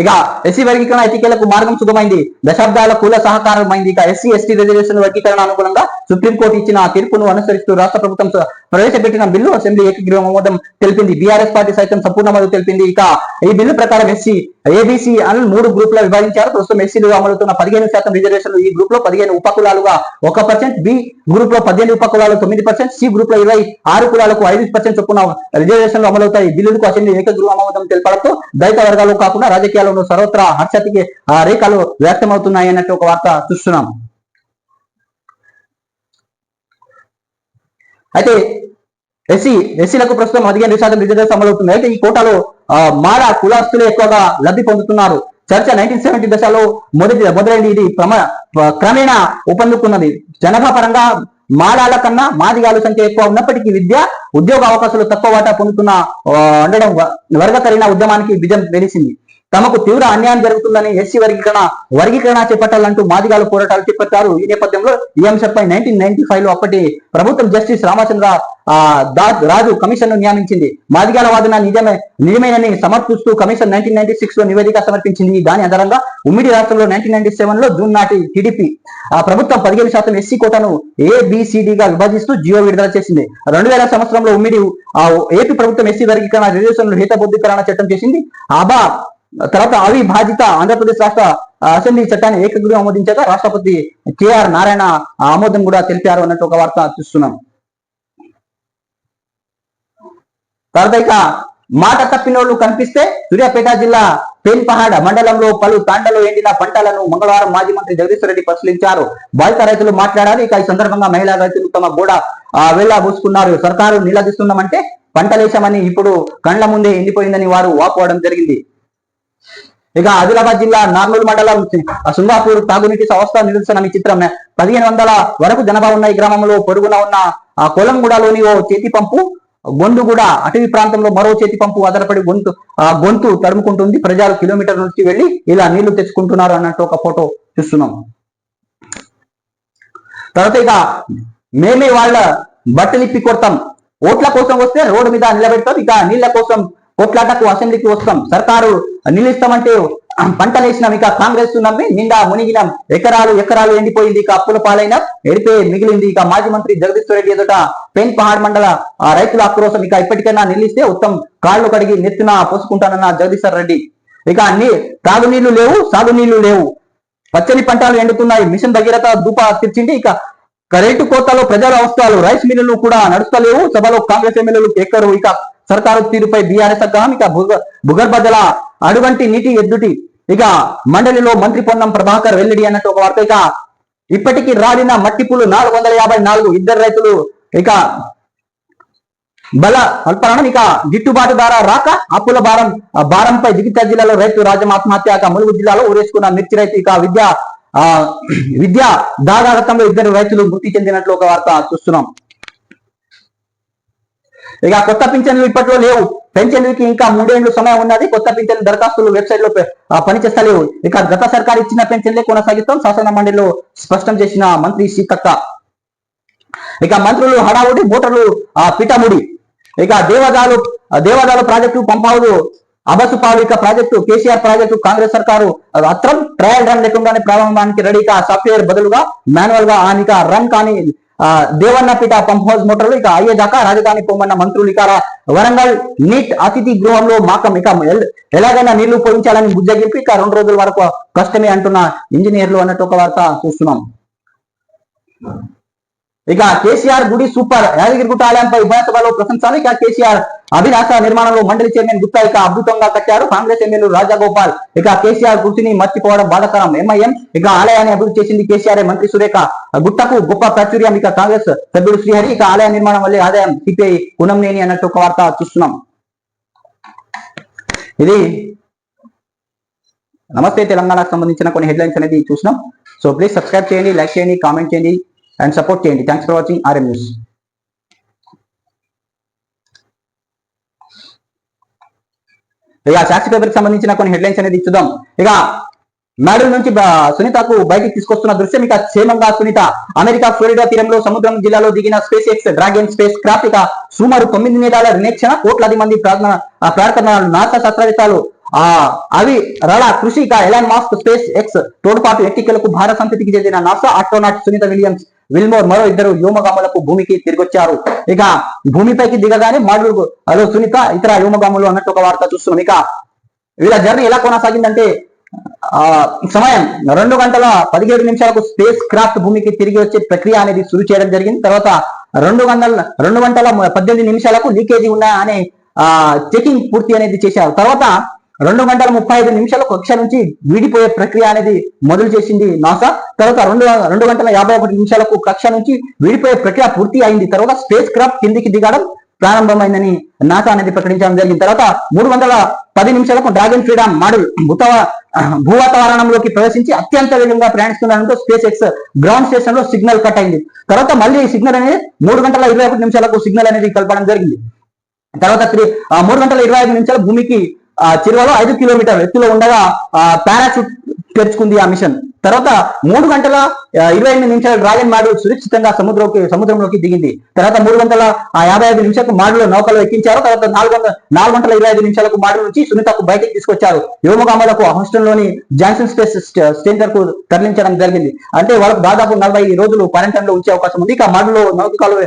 ఇక ఎస్సీ వర్గీకరణ ఎన్నికలకు మార్గం సుగమైంది. దశాబ్దాల కుల సహకారమైంది. ఇక ఎస్సీ ఎస్టీ రిజర్వేషన్ వర్గీకరణ అనుగుణంగా సుప్రీంకోర్టు ఇచ్చిన తీర్పును అనుసరిస్తూ రాష్ట్ర ప్రభుత్వం ప్రవేశపెట్టిన బిల్లు అసెంబ్లీ ఏకగ్రీవం ఆమోదం తెలిపింది. బీఆర్ఎస్ పార్టీ సైతం సంపూర్ణ మద్దతు తెలిపింది. ఇక ఈ బిల్లు ప్రకారం ఎస్సీ ఏబీసీ అని 3 గ్రూపులు విభజించారు. ప్రస్తుతం ఎస్సీలు అమలుతున్న 15% రిజర్వేషన్లు ఈ గ్రూప్ లో 15 ఉపకులాలుగా 1%, బి గ్రూప్ లో 18 ఉపకులాలు 9%, సి గ్రూప్ లో 26 కులాలకు 5% చొప్పున రిజర్వేషన్లు అమలవుతాయి. బిల్లులకు అసెంబ్లీ ఏకగ్రీవం ఆమోదం తెలపడంతో దళిత వర్గాలు కాకుండా రాజకీయాలను సర్వత్రా హర్షతికి రేఖలు వ్యక్తమవుతున్నాయి అన్నట్టు ఒక వార్త చూస్తున్నాం. అయితే ఎస్సీలకు ప్రస్తుతం 15% రిజర్వేషన్ అమలవుతుంది. అయితే ఈ కోటాలో మాల కులాస్తులు ఎక్కువగా లబ్ధి పొందుతున్నారు. చర్చ 1970 దశలో మొదలైంది. ఇది క్రమేణా ఊపందుకున్నది. జనాభా పరంగా మాలాల కన్నా మాదిగాల సంఖ్య ఎక్కువ ఉన్నప్పటికీ విద్య, ఉద్యోగ అవకాశాలు తక్కువ వాటా పొందుతున్న ఉండడం వర్గకరణ ఉద్యమానికి బిజం వెలిసింది. తమకు తీవ్ర అన్యాయం జరుగుతుందని ఎస్సీ వర్గీకరణ చేపట్టాలంటూ మాదిగాలు పోరాటాలు చేపట్టారు. ఈ నేపథ్యంలో ఈ అంశంపై 1995 లో అప్పటి ప్రభుత్వం జస్టిస్ రామచంద్ర రాజు కమిషన్ ను నియమించింది. మాదిగాల వాదన నిజమేనని సమర్థిస్తూ కమిషన్ 1996 లో నివేదిక సమర్పించింది. దాని ఆధారంగా ఉమ్మడి రాష్ట్రంలో 1997 లో జూన్ నాటి టీడీపీ ప్రభుత్వం 15% ఎస్సీ కోటాను ఏబిసిడిగా విభజిస్తూ జియో విడుదల చేసింది. 2000 సంవత్సరంలో ఉమ్మడి ఏపీ ప్రభుత్వం ఎస్సీ వర్గీకరణ రిజర్వేషన్లు హితబుద్ధీకరణ చట్టం చేసింది. తర్వాత అవిభాజిత ఆంధ్రప్రదేశ్ రాష్ట్ర అసెంబ్లీ చట్టాన్ని ఏకగ్రీవం ఆమోదించాక రాష్ట్రపతి కేఆర్ నారాయణ ఆమోదం కూడా తెలిపారు అన్నట్టు ఒక వార్త చూస్తున్నాం. తర్వాత ఇక మాట తప్పినోళ్లు కనిపిస్తే సూర్యాపేట జిల్లా పేన్పహాడ్ మండలంలో పలు తాండలో ఎండిన పంటలను మంగళవారం మాజీ మంత్రి జగదీశ్వర్ రెడ్డి పరిశీలించారు. బాధిత రైతులు మాట్లాడారు. ఇక ఈ సందర్భంగా మహిళా రైతులు తమ గోడ వెళ్ళబోసుకున్నారు. సర్కారు నిలదీస్తున్నామంటే పంటలేశామని ఇప్పుడు కండ్ల ముందే ఎండిపోయిందని వారు వాపోవడం జరిగింది. ఇక ఆదిలాబాద్ జిల్లా నార్నూలు మండలం సుంగాపూర్ తాగునీటి సంస్థ నిరసన చిత్రం. 1500 వరకు జనాభా ఉన్న ఈ గ్రామంలో పొరుగున ఉన్న కొలంగూడలోని ఓ చేతి పంపు గొంతుగూడ అటవీ ప్రాంతంలో మరో చేతి పంపు ఆధారపడి గొంతు తడుముకుంటుంది. ప్రజలు కిలోమీటర్ నుంచి వెళ్లి ఇలా నీళ్లు తెచ్చుకుంటున్నారు అన్నట్టు ఒక ఫోటో చూస్తున్నాం. తర్వాత ఇక మేమే వాళ్ళ బట్టలిప్పి కొడతాం, ఓట్ల కోసం వస్తే రోడ్డు మీద నిలబెడతాం, ఇక నీళ్ల కోసం కొట్లాటకు అసెంబ్లీకి వస్తాం, సర్కారు నిలుస్తామంటే పంటలేసినాం, ఇక కాంగ్రెస్ నమ్మి నిండా మునిగినాం, ఎకరాలు ఎండిపోయింది, ఇక అప్పుల పాలైన ఎడిపే మిగిలింది. ఇక మాజీ మంత్రి జగదీశ్వర్ రెడ్డి ఎదుట పేన్పహాడ్ మండల రైతుల ఆక్రోశం. ఇక ఇప్పటికైనా నిలిస్తే ఉత్తమ్ కాళ్లు కడిగి నెత్తిన పోసుకుంటానన్న జగదీశ్వర్ రెడ్డి. ఇక తాగునీళ్లు లేవు, సాగునీళ్లు లేవు, పచ్చని పంటలు ఎండుతున్నాయి, మిషన్ భగీరథ దూప తీర్చింది. ఇక రేటు కోతలో ప్రజల అవసరాలు, రైస్ మిల్లులు కూడా నడుస్తలేవు. సభలో కాంగ్రెస్ ఎమ్మెల్యేలు ఎక్కరు. ఇక సర్కారు తీరుపై బీఆర్ఎస్ అగ్రహం. ఇక భూగర్భ జల అడుగంటి నీటి ఎద్దుటి. ఇక మండలిలో మంత్రి పొన్నం ప్రభాకర్ వెల్లడి అన్నట్టు ఒక వార్త. ఇక ఇప్పటికీ రాలిన మట్టిపులు 454 ఇద్దరు రైతులు. ఇక బల అల్పరణం. ఇక గిట్టుబాటు ధర రాక అప్పుల భారంపై జగిత్యాల జిల్లాలో రైతు రాజ్యం ఆత్మహత్య. ఇక ములుగు జిల్లాలో ఊరేసుకున్న మిర్చి రైతు. ఇక విద్యా దాదాగతంలో ఇద్దరు రైతులు మృతి చెందినట్లు ఒక వార్త చూస్తున్నాం. ఇక కొత్త పింఛన్లు ఇప్పట్లో లేవు. పెన్షన్లకి ఇంకా 3 ఏళ్లు సమయం ఉన్నది. కొత్త పింఛన్ దరఖాస్తులు వెబ్సైట్ లో పనిచేస్తలేవు. ఇక గత సర్కారు ఇచ్చిన పెన్షన్లే కొనసాగిస్తాం శాసన మండలిలో స్పష్టం చేసిన మంత్రి సీతక్క. ఇక మంత్రులు హడావుడి, మోటార్లు పిటముడి. ఇక దేవాదాలు ప్రాజెక్టు పంపావులు అబసుపాలు. ఇక ప్రాజెక్టు కేసీఆర్ ప్రాజెక్టు కాంగ్రెస్ సర్కారు అత్రం ట్రయల్ రన్ లేకుండానే ప్రారంభానికి రెడీ. ఇక సాఫ్ట్వేర్ బదులుగా మాన్యువల్ గా ఇక రన్ కానీ దేవన్నపేట పంప్ హౌస్ మోటార్లు ఇక అయ్యేదాకా రాజధాని పొమ్మన్న మంత్రులు. ఇక వరంగల్ నీట్ అతిథి గృహంలో మాకం. ఇక ఎలాగైనా నీళ్లు పోయించాలని బుజ్జగింపు. ఇక 2 రోజుల వరకు కష్టమే అంటున్న ఇంజనీర్లు అన్నట్టు ఒక వార్త చూస్తున్నాం. ఇక కేసీఆర్ గుడి సూపర్, యాదగిరిగుట్ట ఆలయంపై ఉభయ సభలో ప్రశంసలు. ఇక కేసీఆర్ అభిలాష నిర్మాణంలో మండలి చైర్మన్ గుప్తా ఇక అద్భుతంగా కట్టారు. కాంగ్రెస్ ఎమ్మెల్యే రాజగోపాల్. ఇక కేసీఆర్ గుర్తుని మర్చిపోవడం బాధాకరం. ఎంఐఎం ఇక ఆలయాన్ని అభివృద్ధి చేసింది కేసీఆర్. మంత్రి సురేఖ గుట్టకు గొప్ప ప్రాచుర్యం. ఇక కాంగ్రెస్ సభ్యుడు శ్రీహరి. ఇక ఆలయ నిర్మాణం వల్లే ఆదాయం సిపిఐ కునంనేని అన్నట్టు ఒక వార్త చూస్తున్నాం. ఇది నమస్తే తెలంగాణకు సంబంధించిన కొన్ని హెడ్లైన్స్ అనేది చూసినాం. సో ప్లీజ్ సబ్స్క్రైబ్ చేయండి, లైక్ చేయండి, కామెంట్ చేయండి అండ్ సపోర్ట్ చేయండి. Thanks for watching RM news. ఇక సాక్షి పేపర్ కి సంబంధించిన కొన్ని హెడ్లైన్స్ అనేది చూద్దాం. ఇక మేడల్ నుంచి సునీతకు బయటికి తీసుకొస్తున్న దృశ్యం. ఇక క్షేమంగా సునీత అమెరికా ఫ్లోరిడా తీరంలో సముద్రం జిల్లాలో దిగిన space X dragon space craft. ఇక సుమారు 9 నెలల నిరీక్షణ, కోట్లాది మంది ప్రార్థనలు, నాసా శాస్త్రవేత్తలు అవి రడా కృషి. ఇక ఎలాన్ మాస్క్ స్పేస్ ఎక్స్ తోడ్పాటు ఎట్టికలకు భారత సంతతికి చెందిన నాసా ఆస్ట్రోనాట్ సునీత విల్మోర్ మరో 2 వ్యోమగాములకు భూమికి తిరిగొచ్చారు. ఇక భూమిపైకి దిగగానే మాడ్యూల్ అలో సునీత ఇతర వ్యోమగాములు అన్నట్టు ఒక వార్త చూస్తున్నాం. ఇక వీళ్ళ జర్నీ ఎలా కొనసాగిందంటే సమయం 2 గంటల 17 నిమిషాలకు స్పేస్ క్రాఫ్ట్ భూమికి తిరిగి వచ్చే ప్రక్రియ అనేది శురు చేయడం జరిగింది. తర్వాత 2 గంటల 18 నిమిషాలకు లీకేజీ ఉన్నా అనే చెకింగ్ పూర్తి అనేది చేశారు. తర్వాత 2 గంటల 35 నిమిషాలకు కక్ష నుంచి విడిపోయే ప్రక్రియ అనేది మొదలు చేసింది నాసా. తర్వాత 2 గంటల 51 నిమిషాలకు కక్ష నుంచి విడిపోయే ప్రక్రియ పూర్తి అయింది. తర్వాత స్పేస్ క్రాఫ్ట్ కిందికి దిగడం ప్రారంభమైందని నాసా అనేది ప్రకటించడం జరిగింది. తర్వాత 3:10 నిమిషాలకు డ్రాగన్ ఫ్రీడమ్ మాడ్యూల్ భూవాతావరణంలోకి ప్రవేశించి అత్యంత వేగంగా ప్రయాణిస్తుండడంతో స్పేస్ ఎక్స్ గ్రౌండ్ స్టేషన్ లో సిగ్నల్ కట్ అయింది. తర్వాత మళ్ళీ సిగ్నల్ అనేది 3:21 నిమిషాలకు సిగ్నల్ అనేది కలపడం జరిగింది. తర్వాత 3:25 నిమిషాలు భూమికి చిరువలో 5 కిలోమీటర్ల ఎత్తులో ఉండగా పారాషూట్ తెరుచుకుంది ఆ మిషన్. తర్వాత 3:28 నిమిషాల డ్రాగన్ మాడ్యూల్ సురక్షితంగా సముద్రంలోకి దిగింది. తర్వాత 3:55 నిమిషాలకు మాడ్యూల్ నౌకలో ఎక్కించారు. తర్వాత 4:25 నిమిషాలకు మాడ్యూల్ నుంచి సునీతకు బయటికి తీసుకొచ్చారు. వ్యోమగాములకు హౌస్టన్ లోని జాన్సన్ స్పేస్ సెంటర్ కు తరలించడం జరిగింది. అంటే వాళ్ళకు దాదాపు 40 రోజులు క్వారంటైన్ లో ఉంచే అవకాశం ఉంది. ఇక మాడ్యూల్ నౌకలు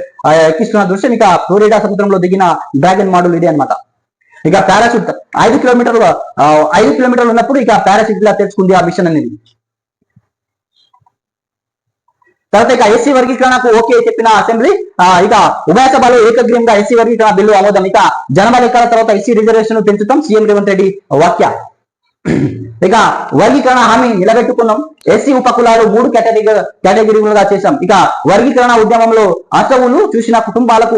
ఎక్కిస్తున్న దృశ్యం. ఇక ఫ్లోరిడా సముద్రంలో దిగిన డ్రాగన్ మాడ్యూల్ ఇది అనమాట. ఇక పారాషూట్ 5 కిలోమీటర్లు ఉన్నప్పుడు ఇక పారాషూట్ లా తెచ్చుకుంది ఆ మిషన్ అనేది. తర్వాత ఇక ఎస్సీ వర్గీకరణకు ఓకే చెప్పిన అసెంబ్లీ. ఇక ఉభయ సభలో ఏకగ్రీవంగా ఎస్సీ వర్గీకరణ బిల్లు ఆమోదం. ఇక జనాభా లెక్కల తర్వాత ఎస్సీ రిజర్వేషన్ పెంచుతాం సీఎం రేవంత్ రెడ్డి వ్యాఖ్య. ఇక వర్గీకరణ హామీ నిలబెట్టుకున్నాం. ఎస్సీ ఉపకులాలు 3 కేటగిరీలుగా చేశాం. ఇక వర్గీకరణ ఉద్యమంలో అసవులు చూసిన కుటుంబాలకు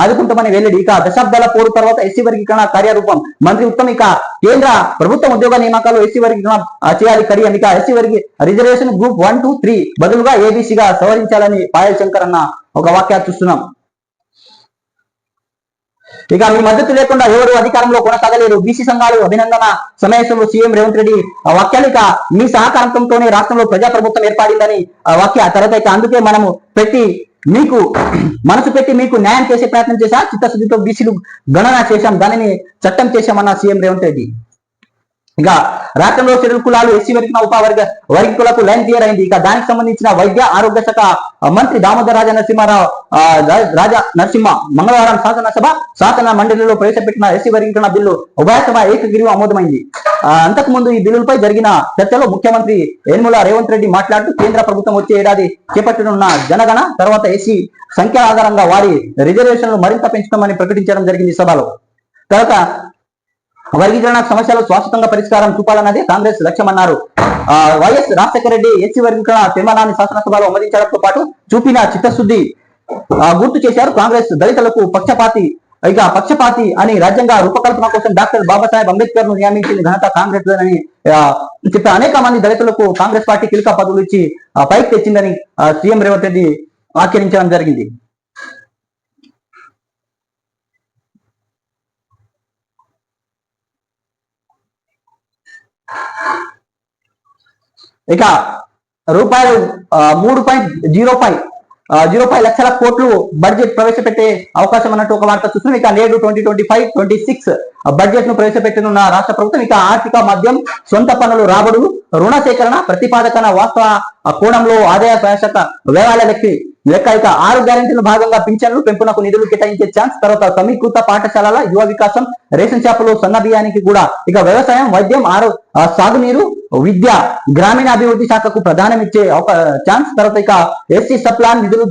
ఆదుకుంటామని వెల్లడి. ఇక దశాబ్దాల పోరు తర్వాత ఎస్సీ వర్గీకరణ కార్యరూపం మంత్రి ఉత్తమ్. ఇక కేంద్ర ప్రభుత్వం ఉద్యోగ నియామకాలు ఎస్సీ వర్గీకరణ చేయాలి కడియం. ఇక ఎస్సీ రిజర్వేషన్ గ్రూప్ 1, 2, 3 బదులుగా ఏబీసీగా సవరించాలని పాయల్ శంకర్ అన్న ఒక వాక్యాలు చూస్తున్నాం. ఇక మీ మద్దతు లేకుండా ఎవరు అధికారంలో కొనసాగలేరు. బీసీ సంఘాలు అభినందన సమావేశంలో సీఎం రేవంత్ రెడ్డి వ్యాఖ్యలు. ఇక మీ సహకారంతోనే రాష్ట్రంలో ప్రజాప్రభుత్వం ఏర్పడిందని వ్యాఖ్య. తర్వాత ఇక అందుకే మనము మనసు పెట్టి మీకు న్యాయం చేసే ప్రయత్నం చేశా. చిత్తశుద్ధితో బీసీలు గణన చేశాం, దానిని చట్టం చేశామన్న సీఎం రేవంత్ రెడ్డి. ఇక రాష్ట్రంలో షెడ్యూల్ కులాలు ఎస్సీ వర్గీకులకు లైన్ క్లియర్ అయింది. ఇక దానికి సంబంధించిన వైద్య ఆరోగ్య శాఖ మంత్రి దామోదర్ నరసింహ మంగళవారం శాసన మండలిలో ప్రవేశపెట్టిన ఎస్సీ వర్గీకరణ బిల్లు ఉభయసభ ఏకగ్రీవం ఆమోదమైంది. అంతకు ముందు ఈ బిల్లులపై జరిగిన చర్చలో ముఖ్యమంత్రి యనమల రేవంత్ రెడ్డి మాట్లాడుతూ కేంద్ర ప్రభుత్వం వచ్చే ఏడాది చేపట్టనున్న జనగణ తర్వాత ఎస్సీ సంఖ్య ఆధారంగా వారి రిజర్వేషన్లు మరింత పెంచుతామని ప్రకటించడం జరిగింది సభలో. తర్వాత వర్గీకరణ సమస్యలు శాశ్వతంగా పరిష్కారం చూపాలన్నదే కాంగ్రెస్ లక్ష్యమన్నారు. వైఎస్ రాజశేఖర రెడ్డి ఎస్సీ వర్గీకరణ తీర్మానాన్ని శాసనసభలో ఆమోదించడంతో పాటు చూపిన చిత్తశుద్ధి గుర్తు చేశారు. కాంగ్రెస్ దళితులకు పక్షపాతి అని రాజ్యాంగ రూపకల్పన కోసం డాక్టర్ బాబాసాహెబ్ అంబేద్కర్ ను నియమించిన ఘనత కాంగ్రెస్ అని చెప్పి అనేక మంది దళితులకు కాంగ్రెస్ పార్టీ కీలక పదవులు ఇచ్చి పైకి తెచ్చిందని సీఎం రేవంత్ రెడ్డి వ్యాఖ్యానించడం జరిగింది. ఇక రూపాయలు 3.05 లక్షల కోట్లు బడ్జెట్ ప్రవేశపెట్టే అవకాశం అన్నట్టు ఒక వార్త చూస్తున్నాం. ఇక నేడు 2025-26 బడ్జెట్ ను ప్రవేశపెట్టనున్న రాష్ట్ర ప్రభుత్వం ఇక ఆర్థిక మద్యం, సొంత పన్నులు రాబడులు, రుణ సేకరణ, ప్రతిపాదకన వాస్తవ కోణంలో ఆదాయ శాఖ వ్యయాల లెక్క ఇక 6 గ్యారెంటీల భాగంగా పింఛన్లు పెంపునకు నిధులు కేటాయించే ఛాన్స్, తర్వాత సమీకృత పాఠశాలల యువ వికాసం, రేషన్ షాపులు, సన్న బియ్యానికి కూడా ఇక వ్యవసాయం, వైద్యం, సాగునీరు, విద్య, గ్రామీణ అభివృద్ధి శాఖకు ప్రధానం ఇచ్చే ఛాన్స్, తర్వాత ఇక ఎస్సీ సప్లాన్ నిధులు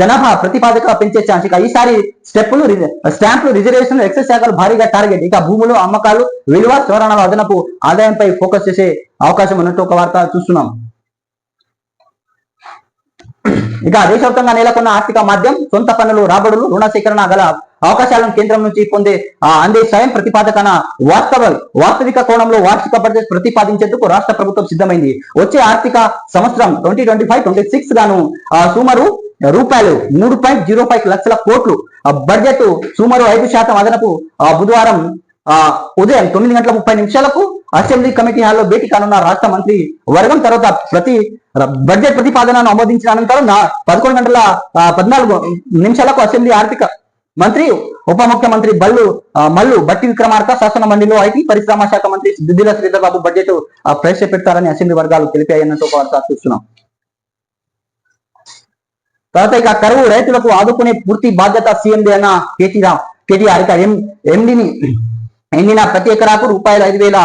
జనాభా ప్రతిపాదక పెంచే ఛాన్స్. ఇక ఈసారి స్టాంపులు, రిజర్వేషన్లు, ఎక్సైజ్ శాఖలు భారీగా టార్గెట్. ఇక భూములు, అమ్మకాలు, విలువ సవరణల అదనపు ఆదాయంపై ఫోకస్ చేసే అవకాశం అన్నట్టు ఒక వార్త చూస్తున్నాం. ఇక దేశవ్యాప్తంగా నెలకొన్న ఆర్థిక మాధ్యం, సొంత పన్నులు రాబడులు, రుణ సేకరణ గల అవకాశాలను కేంద్రం నుంచి అందే స్వయం ప్రతిపాదకన వాస్తవిక కోణంలో వార్షిక బడ్జెట్ ప్రతిపాదించేందుకు రాష్ట్ర ప్రభుత్వం సిద్ధమైంది. వచ్చే ఆర్థిక సంవత్సరం 2025-26 గాను సుమారు రూపాయలు 3.05 లక్షల కోట్లు బడ్జెట్ సుమారు 5% అదనపు బుధవారం ఉదయం 9:30 అసెంబ్లీ కమిటీ హాల్లో భేటీ కానున్న రాష్ట్ర మంత్రి వర్గం. తర్వాత బడ్జెట్ ప్రతిపాదనను ఆమోదించిన అనంతరం 11:14 అసెంబ్లీ ఆర్థిక మంత్రి, ఉప ముఖ్యమంత్రి మల్లు భట్టి విక్రమార్క, శాసన మండలిలో ఐటీ పరిశ్రమ శాఖ మంత్రి దుద్దిల శ్రీధర్ బాబు బడ్జెట్ ప్రవేశపెడతారని అసెంబ్లీ వర్గాలు తెలిపాయన్నట్టు ఒక వార్త చూస్తున్నాం. తర్వాత ఇక కరువు రైతులకు ఆదుకునే పూర్తి బాధ్యత సీఎంది అన్న కేటీఆర్. ఇక ఎండిన ప్రతి ఎకరాకు ₹5,000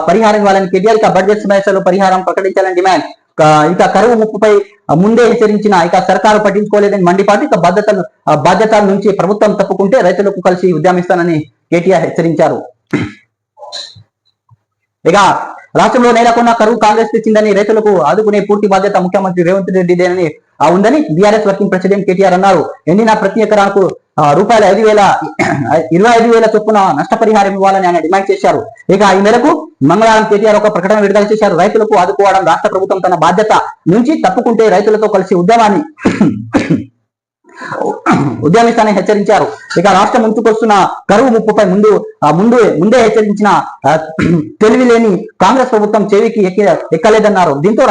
పరిహారం ఇవ్వాలని కేటీఆర్. ఇక బడ్జెట్ సమస్యలు పరిహారం ప్రకటించాలని డిమాండ్. ఇక కరువు ముప్పుపై ముందే హెచ్చరించిన ఇక సర్కారు పట్టించుకోలేదని మండిపాటు. ఇక బాధ్యతల నుంచి ప్రభుత్వం తప్పుకుంటే రైతులకు కలిసి ఉద్యమిస్తానని కేటీఆర్ హెచ్చరించారు. ఇక రాష్ట్రంలో నెలకొన్న కరువు కాంగ్రెస్ తెచ్చిందని, రైతులకు ఆదుకునే పూర్తి బాధ్యత ముఖ్యమంత్రి రేవంత్ రెడ్డిదేనని ఉందని బీఆర్ఎస్ వర్కింగ్ ప్రెసిడెంట్ కేటీఆర్ అన్నారు. ఎండిన ప్రతి ఎకరాకు ₹25,000 చొప్పున నష్టపరిహారం ఇవ్వాలని ఆయన డిమాండ్ చేశారు. ఇక ఈ మేరకు మంగళవారం కేటీఆర్ ఒక ప్రకటన విడుదల చేశారు. రైతులకు ఆదుకోవడం రాష్ట్ర ప్రభుత్వం తన బాధ్యత నుంచి తప్పుకుంటే రైతులతో కలిసి ఉద్యమిస్తానని హెచ్చరించారు. ఇక రాష్ట్రం ముందుకొస్తున్న కరువు ముప్పుపై ముందే హెచ్చరించిన తెలివి లేని కాంగ్రెస్ ప్రభుత్వం చెవికి ఎక్కలేదన్నారు. దీంతో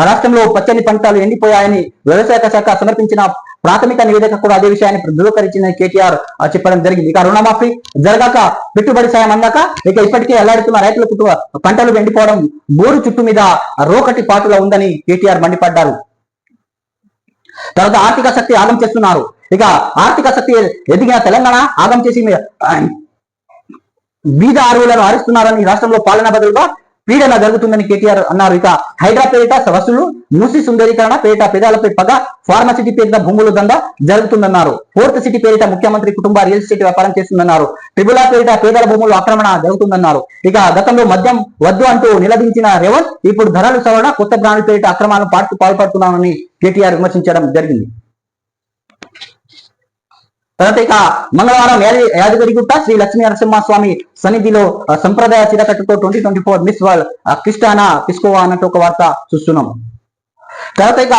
రాష్ట్రంలో పచ్చని పంటలు ఎండిపోయాయని వ్యవసాయ శాఖ సమర్పించిన ప్రాథమిక నివేదిక కూడా అదే విషయాన్ని ధృవీకరించిందని కేటీఆర్ చెప్పడం జరిగింది. ఇక రుణమాఫీ జరగాక, పెట్టుబడి సాయం అందాక ఇక ఇప్పటికే అల్లాడుతున్న రైతులకు పంటలు ఎండిపోవడం బోరు చుట్టు మీద రోకటి పాటుగా ఉందని కేటీఆర్ మండిపడ్డారు. తర్వాత ఆర్థిక శక్తి ఆగం చేస్తున్నారు. ఇక ఆర్థిక శక్తి ఎదిగిన తెలంగాణ ఆగం చేసి బీద అరువులను ఆరిస్తున్నారని, రాష్ట్రంలో పాలన బదులుగా పీడన జరుగుతుందని కేటీఆర్ అన్నారు. ఇక హైడ్రా పేరిట వసూలు, మూసి సుందరీకరణ పేరిట పేదాలపై పగ, ఫార్మసిటీ పేరిట భూముల దందా జరుగుతుందన్నారు. ఫోర్త్ సిటీ పేరిట ముఖ్యమంత్రి కుటుంబ రియల్ ఎస్టేట్ వ్యాపారం చేస్తుందన్నారు. ట్రిబుల్ ఆర్ పేరిట పేదల భూములు ఆక్రమణ జరుగుతుందన్నారు. ఇక గతంలో మద్యం వద్దు అంటూ నిలదించిన రేవంత్ ఇప్పుడు ధరలు సవరణ, కొత్త బ్రాండ్ పేరిట అక్రమాలను పాల్పడుతున్నామని కేటీఆర్ విమర్శించడం జరిగింది. తర్వాత ఇక మంగళవారం యాదగిరిగుట్ట శ్రీ లక్ష్మీ నరసింహస్వామి సన్నిధిలో సంప్రదాయ చిరకట్టుతో 2024 మిస్ వరల్డ్ క్రిస్టానా పిస్కోవా అన్నట్టు ఒక వార్త చూస్తున్నాం. తర్వాత ఇక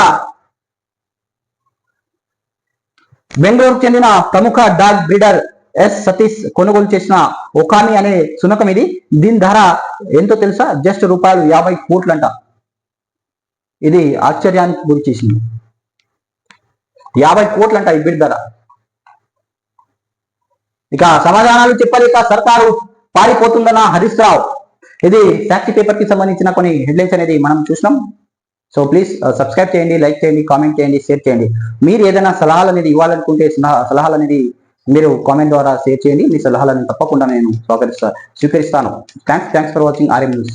బెంగళూరుకు చెందిన ప్రముఖ డాగ్ బ్రీడర్ ఎస్ సతీష్ కొనుగోలు చేసిన ఒకామి అనే సునకం ఇది. దీని ధర ఎంతో తెలుసా? జస్ట్ ₹50 కోట్లంట. ఇది ఆశ్చర్యానికి గురి చేసింది. 50 కోట్లంట ఈ బిడ్ ధర. ఇక సమాధానాలు చెప్పలేక సర్కారు పారిపోతుందన్న హరీష్ రావు. ఇది సాక్షి పేపర్ కి సంబంధించిన కొన్ని హెడ్లైన్స్ అనేది మనం చూసినాం. సో ప్లీజ్ సబ్స్క్రైబ్ చేయండి, లైక్ చేయండి, కామెంట్ చేయండి, షేర్ చేయండి. మీరు ఏదైనా సలహాలు అనేది ఇవ్వాలనుకుంటే సలహాలు అనేది మీరు కామెంట్ ద్వారా షేర్ చేయండి. మీ సలహాలను తప్పకుండా నేను స్వీకరిస్తాను. Thanks for watching RM news.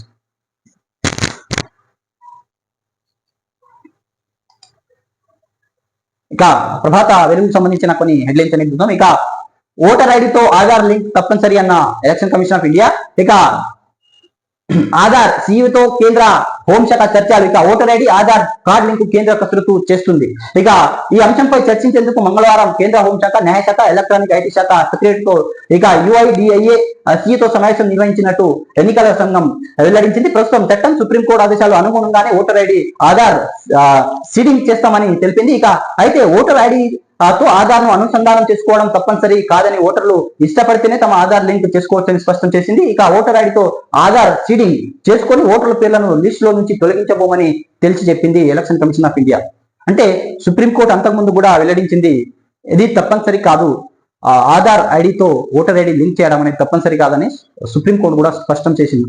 ఇక ప్రభాత వెలుగుకు సంబంధించిన కొన్ని హెడ్లైన్స్ అనేది చూద్దాం. ఇక ఓటర్ ఐడితో ఆధార్ లింక్ తప్పనిసరి అన్న ఎలక్షన్ కమిషన్ ఆఫ్ ఇండియా. ఇక ఆధార్ సీఈతో కేంద్ర హోంశాఖ చర్చలు. ఇక voter ID Aadhaar card link కేంద్ర కసరత్తు చేస్తుంది. ఇక ఈ అంశంపై చర్చించేందుకు మంగళవారం కేంద్ర హోంశాఖ, న్యాయశాఖ, ఎలక్ట్రానిక్ ఐటీ శాఖ సెక్రటరీ తో ఇక యుఐడిఐఏ సీఈతో సమావేశం నిర్వహించినట్టు ఎన్నికల సంఘం వెల్లడించింది. ప్రస్తుతం చట్టం, సుప్రీంకోర్టు ఆదేశాలు అనుగుణంగానే ఓటర్ ఐడి ఆధార్ సీడింగ్ చేస్తామని తెలిపింది. ఇక అయితే ఓటర్ ఐడి తో ఆధార్ ను అనుసంధానం చేసుకోవడం తప్పనిసరి కాదని, ఓటర్లు ఇష్టపడితేనే తమ ఆధార్ లింక్ చేసుకోవచ్చని స్పష్టం చేసింది. ఇక ఓటర్ ఐడితో ఆధార్ సీడింగ్ చేసుకొని ఓటర్ల పేర్లను లిస్ట్ లో నుంచి తొలగించబోమని తెలిసి చెప్పింది ఎలక్షన్ కమిషన్ ఆఫ్ ఇండియా. అంటే సుప్రీంకోర్టు అంతకుముందు కూడా వెల్లడించింది ఇది తప్పనిసరి కాదు, ఆధార్ ఐడితో ఓటర్ ఐడి లింక్ చేయడం అనేది తప్పనిసరి కాదని సుప్రీంకోర్టు కూడా స్పష్టం చేసింది.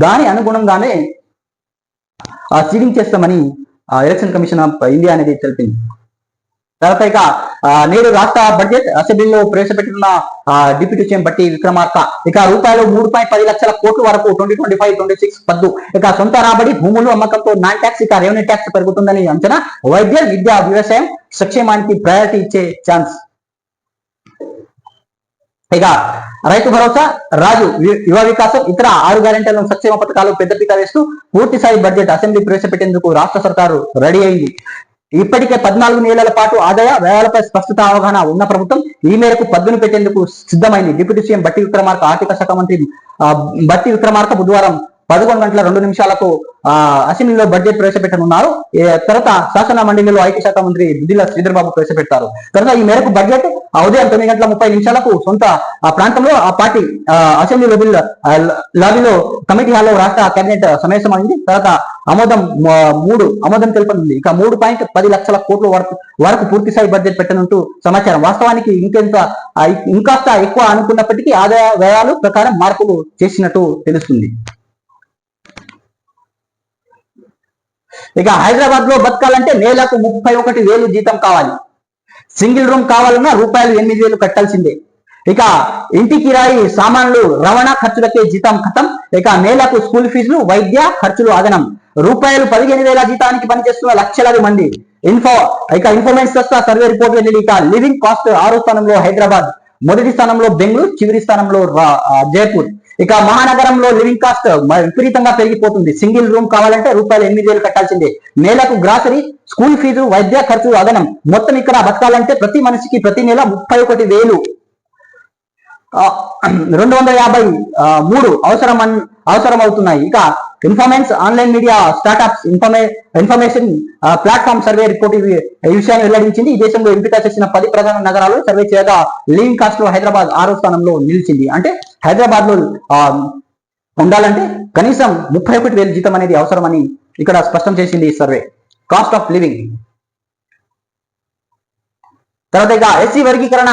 దాని అనుగుణంగానే సీడింగ్ చేస్తామని ఎలక్షన్ కమిషన్ ఆఫ్ ఇండియా అనేది తెలిపింది. తర్వాత ఇక నేడు రాష్ట్ర బడ్జెట్ అసెంబ్లీలో ప్రవేశపెట్టిన డిప్యూటీ సీఎం బట్టి విక్రమార్క. ఇక రూపాయలు 3.10 లక్షల కోట్ల వరకు 2025-26 పద్దు. ఇక సొంత రాబడి, భూములు అమ్మకంతో నాన్ ట్యాక్స్, ఇక రెవెన్యూ ట్యాక్స్ పెరుగుతుందని అంచనా. వైద్య, విద్య, వ్యవసాయం సంక్షేమానికి ప్రయారిటీ ఇచ్చే ఛాన్స్. ఇక రైతు భరోసా, రాజు యువ వికాసం, ఇతర 6 గ్యారెంటీలను సంక్షేమ పథకాలు పెద్దపీట వేస్తూ పూర్తి స్థాయి బడ్జెట్ అసెంబ్లీ ప్రవేశపెట్టేందుకు రాష్ట్ర సర్కారు రెడీ అయింది. ఇప్పటికే 14 నెలల పాటు ఆదాయ వ్యయాలపై స్పష్టత అవగాహన ఉన్న ప్రభుత్వం ఈ మేరకు పద్దును పెట్టేందుకు సిద్ధమైంది. డిప్యూటీ సీఎం బట్టి విక్రమార్క, ఆర్థిక శాఖ మంత్రి బట్టి విక్రమార్క బుధవారం 11:02 అసెంబ్లీలో బడ్జెట్ ప్రవేశపెట్టనున్నారు. తర్వాత శాసన మండలిలో ఐటీ శాఖ మంత్రి దుద్దిల శ్రీధర్ బాబు ప్రవేశపెడతారు. తర్వాత ఈ మేరకు బడ్జెట్ ఉదయం 9:30 సొంత ప్రాంతంలో ఆ పార్టీ అసెంబ్లీలో బిల్ లాబీలో కమిటీ హాల్లో రాష్ట్ర కేబినెట్ సమావేశం అయింది. తర్వాత ఆమోదం తెలుపనుంది. ఇక 3.10 లక్షల కోట్ల వరకు పూర్తి స్థాయి బడ్జెట్ పెట్టనుంటూ సమాచారం. వాస్తవానికి ఇంకాస్త ఎక్కువ అనుకున్నప్పటికీ ఆదాయ వ్యయాలు ప్రకారం మార్పులు చేసినట్టు తెలుస్తుంది. ఇక హైదరాబాద్ లో బతకాలంటే నెలకు 31,000 జీతం కావాలి. సింగిల్ రూమ్ కావాలన్నా రూపాయలు 8,000 కట్టాల్సిందే. ఇక ఇంటి కిరాయి, సామాన్లు, రవాణా ఖర్చులకే జీతం ఖతం. ఇక నెలకు స్కూల్ ఫీజులు, వైద్య ఖర్చులు అదనం. రూపాయలు 15,000 జీతానికి పనిచేస్తున్న లక్షలాది మంది. ఇన్ఫోర్మెన్స్ సర్వే రిపోర్ట్ వెళ్ళి ఇక లివింగ్ కాస్ట్ 6వ స్థానంలో హైదరాబాద్, మొదటి స్థానంలో బెంగళూరు, చివరి స్థానంలో జైపూర్. ఇక మహానగరంలో లివింగ్ కాస్ట్ విపరీతంగా పెరిగిపోతుంది. సింగిల్ రూమ్ కావాలంటే రూపాయలు 8,000 కట్టాల్సిందే. నెలకు గ్రాసరీ, స్కూల్ ఫీజు, వైద్య ఖర్చులు అదనం. మొత్తం ఇక్కడ బతకాలంటే ప్రతి మనిషికి ప్రతి నెల 31,000 253 అవసరం అవుతున్నాయి. ఇక ఇన్ఫర్మెన్స్ online media startups information platform survey report ఈ విషయాన్ని వెల్లడించింది. ఈ దేశంలో ఎంపిక చేసిన 10 ప్రధాన నగరాలు సర్వే చేయగా లివింగ్ కాస్ట్ లో హైదరాబాద్ 6వ స్థానంలో నిలిచింది. అంటే హైదరాబాద్ లో ఉండాలంటే కనీసం 31,000 జీతం అనేది అవసరమని ఇక్కడ స్పష్టం చేసింది ఈ సర్వే. Cost of living. తర్వాత ఇక ఎస్సీ వర్గీకరణ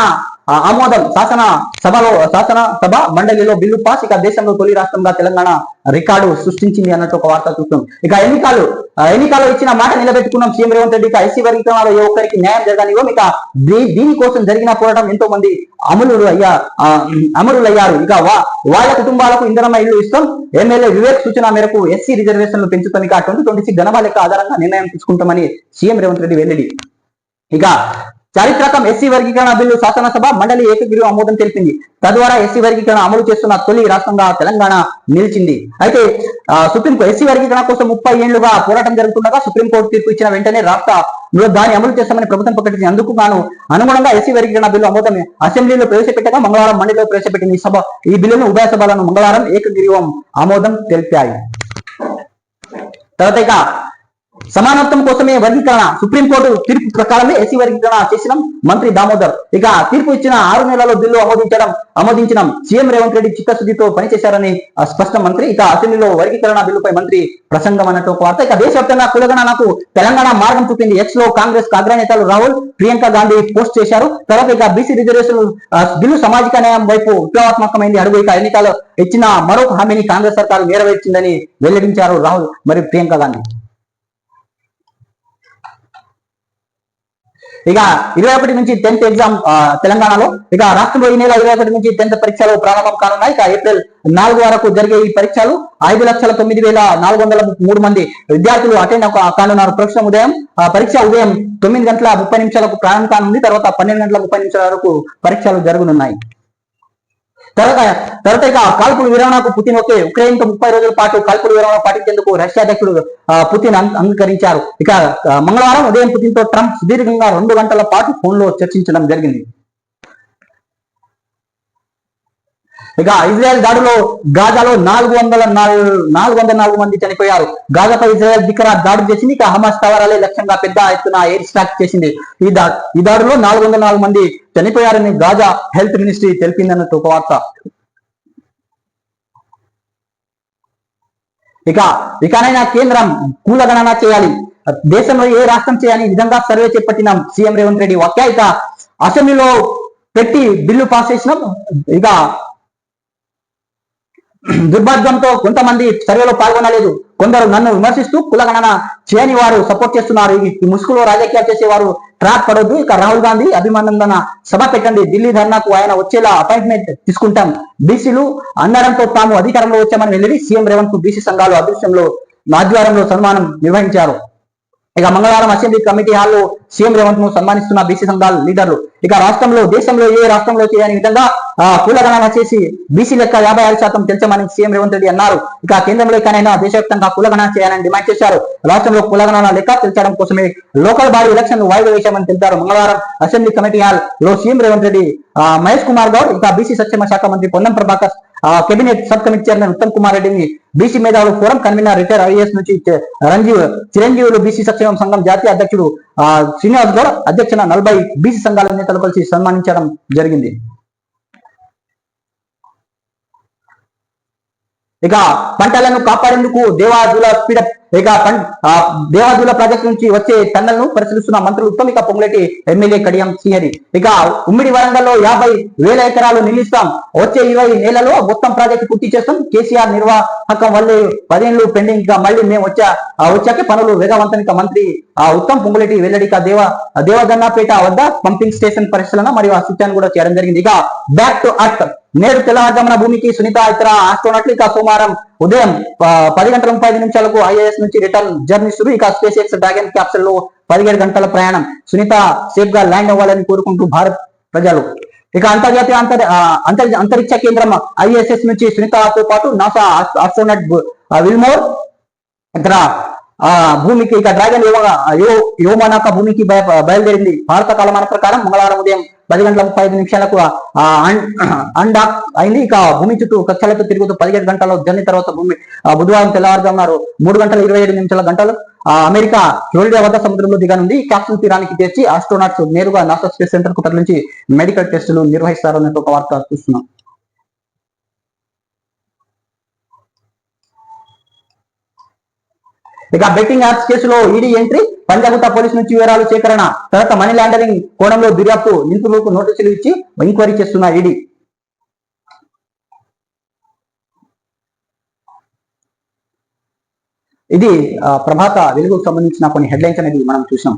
ఆమోదం. శాసనసభ మండలిలో బిల్లు పాస్. ఇక దేశంలో తొలి రాష్ట్రంగా తెలంగాణ రికార్డు సృష్టించింది అన్నట్టు ఒక వార్త చూస్తాం. ఇక ఎన్నికల్లో ఇచ్చిన మాట నిలబెట్టుకున్నాం సీఎం రేవంత్ రెడ్డి. ఇక ఎస్సీ వర్గీకరణలో ఏ ఒక్కరికి న్యాయం జరగనివ్వం. ఇక దీనికోసం జరిగిన పోరాటం ఎంతో మంది అమరులయ్యారు. ఇక వాళ్ళ కుటుంబాలకు ఇంధనమ ఇల్లు ఇస్తాం. ఎమ్మెల్యే వివేక్ సూచన మేరకు ఎస్సీ రిజర్వేషన్లు పెంచుతాం. ఇక 2026 జనాభా లెక్క ఆధారంగా నిర్ణయం తీసుకుంటామని సీఎం రేవంత్ రెడ్డి వెల్లడి. ఇక చారిత్రకం ఎస్సీ వర్గీకరణ బిల్లు శాసనసభ మండలి ఏకగ్రీవ ఆమోదం తెలిపింది. తద్వారా ఎస్సీ వర్గీకరణ అమలు చేస్తున్న తొలి రాష్ట్రంగా తెలంగాణ నిలిచింది. అయితే సుప్రీంకోర్టు ఎస్సీ వర్గీకరణ కోసం 30 ఏళ్లుగా పోరాటం జరుగుతుండగా సుప్రీంకోర్టు తీర్పు ఇచ్చిన వెంటనే రాష్ట్రంలో దాన్ని అమలు చేస్తామని ప్రభుత్వం ప్రకటించింది. అందుకు అనుగుణంగా ఎస్సీ వర్గీకరణ బిల్లు ఆమోదం అసెంబ్లీలో ప్రవేశపెట్టగా మంగళవారం మండలిలో ప్రవేశపెట్టింది. ఈ బిల్లును ఉభయ సభలను మంగళవారం ఏకగ్రీవం ఆమోదం తెలిపాయి. తర్వాత ఇక సమానత్వం కోసమే వర్గీకరణ సుప్రీంకోర్టు తీర్పు ప్రకారమే ఎస్సీ వర్గీకరణ చేసిన మంత్రి దామోదర్. ఇక తీర్పు ఇచ్చిన 6 నెలల్లో బిల్లు ఆమోదించిన సీఎం రేవంత్ రెడ్డి చిత్తశుద్ధితో పనిచేశారని స్పష్టం మంత్రి. ఇక అసెంబ్లీలో వర్గీకరణ బిల్లుపై మంత్రి ప్రసంగం అన్నట్టు ఒక వార్త. ఇక దేశవ్యాప్తంగా కులగణనకు తెలంగాణ మార్గం చూపింది. ఎక్స్ లో కాంగ్రెస్ అగ్రనేతలు రాహుల్ ప్రియాంక గాంధీ పోస్ట్ చేశారు. తర్వాత ఇక బీసీ రిజర్వేషన్ బిల్లు సామాజిక న్యాయం వైపు విప్లవాత్మకమైంది అడుగు. ఇక ఎన్నికల్లో ఇచ్చిన మరొక హామీని కాంగ్రెస్ సర్కారు నెరవేర్చిందని వెల్లడించారు రాహుల్ మరియు ప్రియాంక గాంధీ. ఇక 21 నుంచి 10th ఎగ్జామ్ తెలంగాణలో. ఇక రాష్ట్రంలో ఈ నెల 21 నుంచి 10th పరీక్షలు ప్రారంభం కానున్నాయి. ఇక ఏప్రిల్ 4 వరకు జరిగే ఈ పరీక్షలు 5,09,403 మంది విద్యార్థులు అటెండ్ కానున్నారు. పరీక్ష ఉదయం 9 గంటల 30 నిమిషాలకు ప్రారంభం కానుంది. తర్వాత 12 గంటల 30 నిమిషాల వరకు పరీక్షలు జరగనున్నాయి. తర్వాత ఇక కాల్పుల విరమణకు పుతిన్ ఉక్రెయిన్ తో 30 రోజుల పాటు కాల్పుల విరమణ పాటించేందుకు రష్యా అధ్యక్షుడు పుతిన్ అంగీకరించారు. ఇక మంగళవారం ఉదయం పుతిన్ తో ట్రంప్ సుదీర్ఘంగా 2 గంటల పాటు ఫోన్ లో చర్చించడం జరిగింది. ఇక ఇజ్రాయెల్ దాడిలో గాజాలో 404 మంది చనిపోయారు. గాజాపై ఇజ్రాయెల్ దాడి చేసింది. ఇక హమాస్ స్థావరాలే లక్ష్యంగా పెద్ద ఎత్తున ఎయిర్ స్ట్రైక్ చేసింది. ఈ దాడిలో 404 మంది చనిపోయారని గాజా హెల్త్ మినిస్ట్రీ తెలిపిందన్నట్టు ఒక వార్త. ఇకనైనా కేంద్రం కులగణన చేయాలి, దేశంలో ఏ రాష్ట్రం చేయాలి విధంగా సర్వే చేపట్టిన సీఎం రేవంత్ రెడ్డి వాక్య. ఇక అసెంబ్లీలో పెట్టి బిల్లు పాస్ చేసినాం. ఇక దుర్భాగ్యంతో కొంతమంది సర్వేలో పాల్గొనలేదు. కొందరు నన్ను విమర్శిస్తూ కులగణన చేయని వారు సపోర్ట్ చేస్తున్నారు. ఈ ముసుగులో రాజకీయాలు చేసేవారు ట్రాప్ పడొద్దు. ఇక రాహుల్ గాంధీ అభిమానందన సభ పెట్టండి, ఢిల్లీ ధర్నాకు ఆయన వచ్చేలా అపాయింట్మెంట్ తీసుకుంటాం, బీసీలు అనడంతో తాము అధికారంలో వచ్చామని వెళ్లి సీఎం రేవంత్ కు బీసీ సంఘాలు ఆధ్వర్యంలో సన్మానం నిర్వహించారు. ఇక మంగళవారం అసెంబ్లీ కమిటీ హాల్లో సీఎం రేవంత్ ను సన్మానిస్తున్న బీసీ సంఘాల లీడర్లు. ఇక దేశంలో ఏ రాష్ట్రంలో చేయని విధంగా కులగణన చేసి బీసీ లెక్క 56% తెల్చమని సీఎం రేవంత్ రెడ్డి అన్నారు. ఇక కేంద్రంలో ఎక్కడైనా దేశవ్యాప్తంగా కులగణన చేయాలని డిమాండ్ చేశారు. రాష్ట్రంలో కులగణన లెక్క తెల్చడం కోసమే లోకల్ బాడీ ఎలక్షన్ వాయిదా వేశామని తెలిపారు. మంగళవారం అసెంబ్లీ కమిటీ హాల్ లో సీఎం రేవంత్ రెడ్డి, మహేష్ కుమార్ గౌడ్, ఇంకా బీసీ సంక్షేమ శాఖ మంత్రి Ponnam Prabhakar, cabinet sub committee chairman Uttam Kumar రెడ్డిని, బీసీ మేధావులు ఫోరం కన్వీనర్ రిటైర్ ఐఏఎస్ నుంచి చిరంజీవులు, బీసీ సంక్షేమ సంఘం జాతీయ అధ్యక్షుడు శ్రీనివాస్ గౌడ్ అధ్యక్షన 40 బీసీ సంఘాల నేతలు కలిసి సన్మానించడం జరిగింది. ఇక పంటలను కాపాడేందుకు దేవాదుల స్పీడప్. ఇక దేవాదుల ప్రాజెక్టు నుంచి వచ్చే టన్నులను పరిశీలిస్తున్న మంత్రులు ఉత్తమ్, ఇక పొంగులేటి ఎమ్మెల్యే కడియం శ్రీహరి. ఇక ఉమ్మడి వరంగల్లో 50,000 ఎకరాలు నిలిస్తాం, వచ్చే 20 నెలల్లో మొత్తం ప్రాజెక్టు పూర్తి చేస్తాం. కేసీఆర్ నిర్వాహకం వల్లే 10 ఏళ్లు పెండింగ్. ఇక మళ్ళీ మేము వచ్చాక పనులు వేగవంతం. ఇక మంత్రి ఉత్తమ్ పొంగులేటి వెల్లడి. ఇక దేవగన్నపేట వద్ద పంపింగ్ స్టేషన్ పరిశీలన మరియు ఆ సూచన కూడా చేయడం జరిగింది. ఇక బ్యాక్ టు అర్త్. నేడు తెల్లవారుజామున భూమికి సునీత ఇతర ఆస్ట్రోనట్లు. ఇక సోమవారం ఉదయం 10:35 ఐఏఎస్ నుంచి రిటర్న్ జర్నీ శురు. ఇక స్పేస్ ఎక్స్ డ్రాగన్ క్యాప్సూల్ లో 17 గంటల ప్రయాణం. సునీత సేఫ్ గా ల్యాండ్ అవ్వాలని కోరుకుంటూ భారత్ ప్రజలు. ఇక అంతర్జాతీయ అంతరిక్ష కేంద్రం ఐఎస్ఎస్ నుంచి సునీతతో పాటు నాసా ఆస్ట్రోనట్ విల్మోర్ ఇతర భూమికి ఇక డ్రాగన్ యోమానాక భూమికి బయలుదేరింది. భారత కాలమాన ప్రకారం మంగళవారం ఉదయం 10:35 అన్డాక్ అయింది. ఇక భూమి చుట్టూ కక్షలతో తిరుగుతూ 17 గంటల జర్నీ తర్వాత బుధవారం తెల్లవారుజామున 3:27 అమెరికా ఫ్లోరిడా వద్ద సముద్రంలో దిగనుంది. క్యాప్సూల్ తీరానికి తెచ్చి ఆస్ట్రోనాట్స్ నేరుగా నాసా స్పేస్ సెంటర్ కు తరలించి మెడికల్ టెస్టులు నిర్వహిస్తారనే ఒక వార్త చూస్తున్నాం. ఇక బెట్టింగ్ యాప్స్ కేసులో ఈడీ ఎంట్రీ, పంజాగుట్ట పోలీసు నుంచి వివరాలు సేకరణ. తర్వాత మనీ లాండరింగ్ కోణంలో దర్యాప్తు, నిందితులకు నోటీసులు ఇచ్చి ఎంక్వైరీ చేస్తున్న ఈడీ. ఇది ప్రభాత వెలుగుకు సంబంధించిన కొన్ని హెడ్లైన్స్ అనేది మనం చూసాం.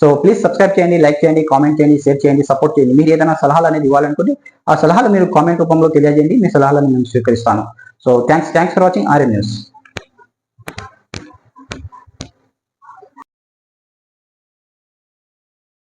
సో ప్లీజ్ సబ్స్క్రైబ్ చేయండి, లైక్ చేయండి, కామెంట్ చేయండి, షేర్ చేయండి, సపోర్ట్ చేయండి. మీరు ఏదైనా సలహాలు అనేది ఇవ్వాలనుకుంటే ఆ సలహాలు మీరు కామెంట్ రూపంలో తెలియజేయండి. మీ సలహాలను నేను స్వీకరిస్తాను. So thanks for watching RN news.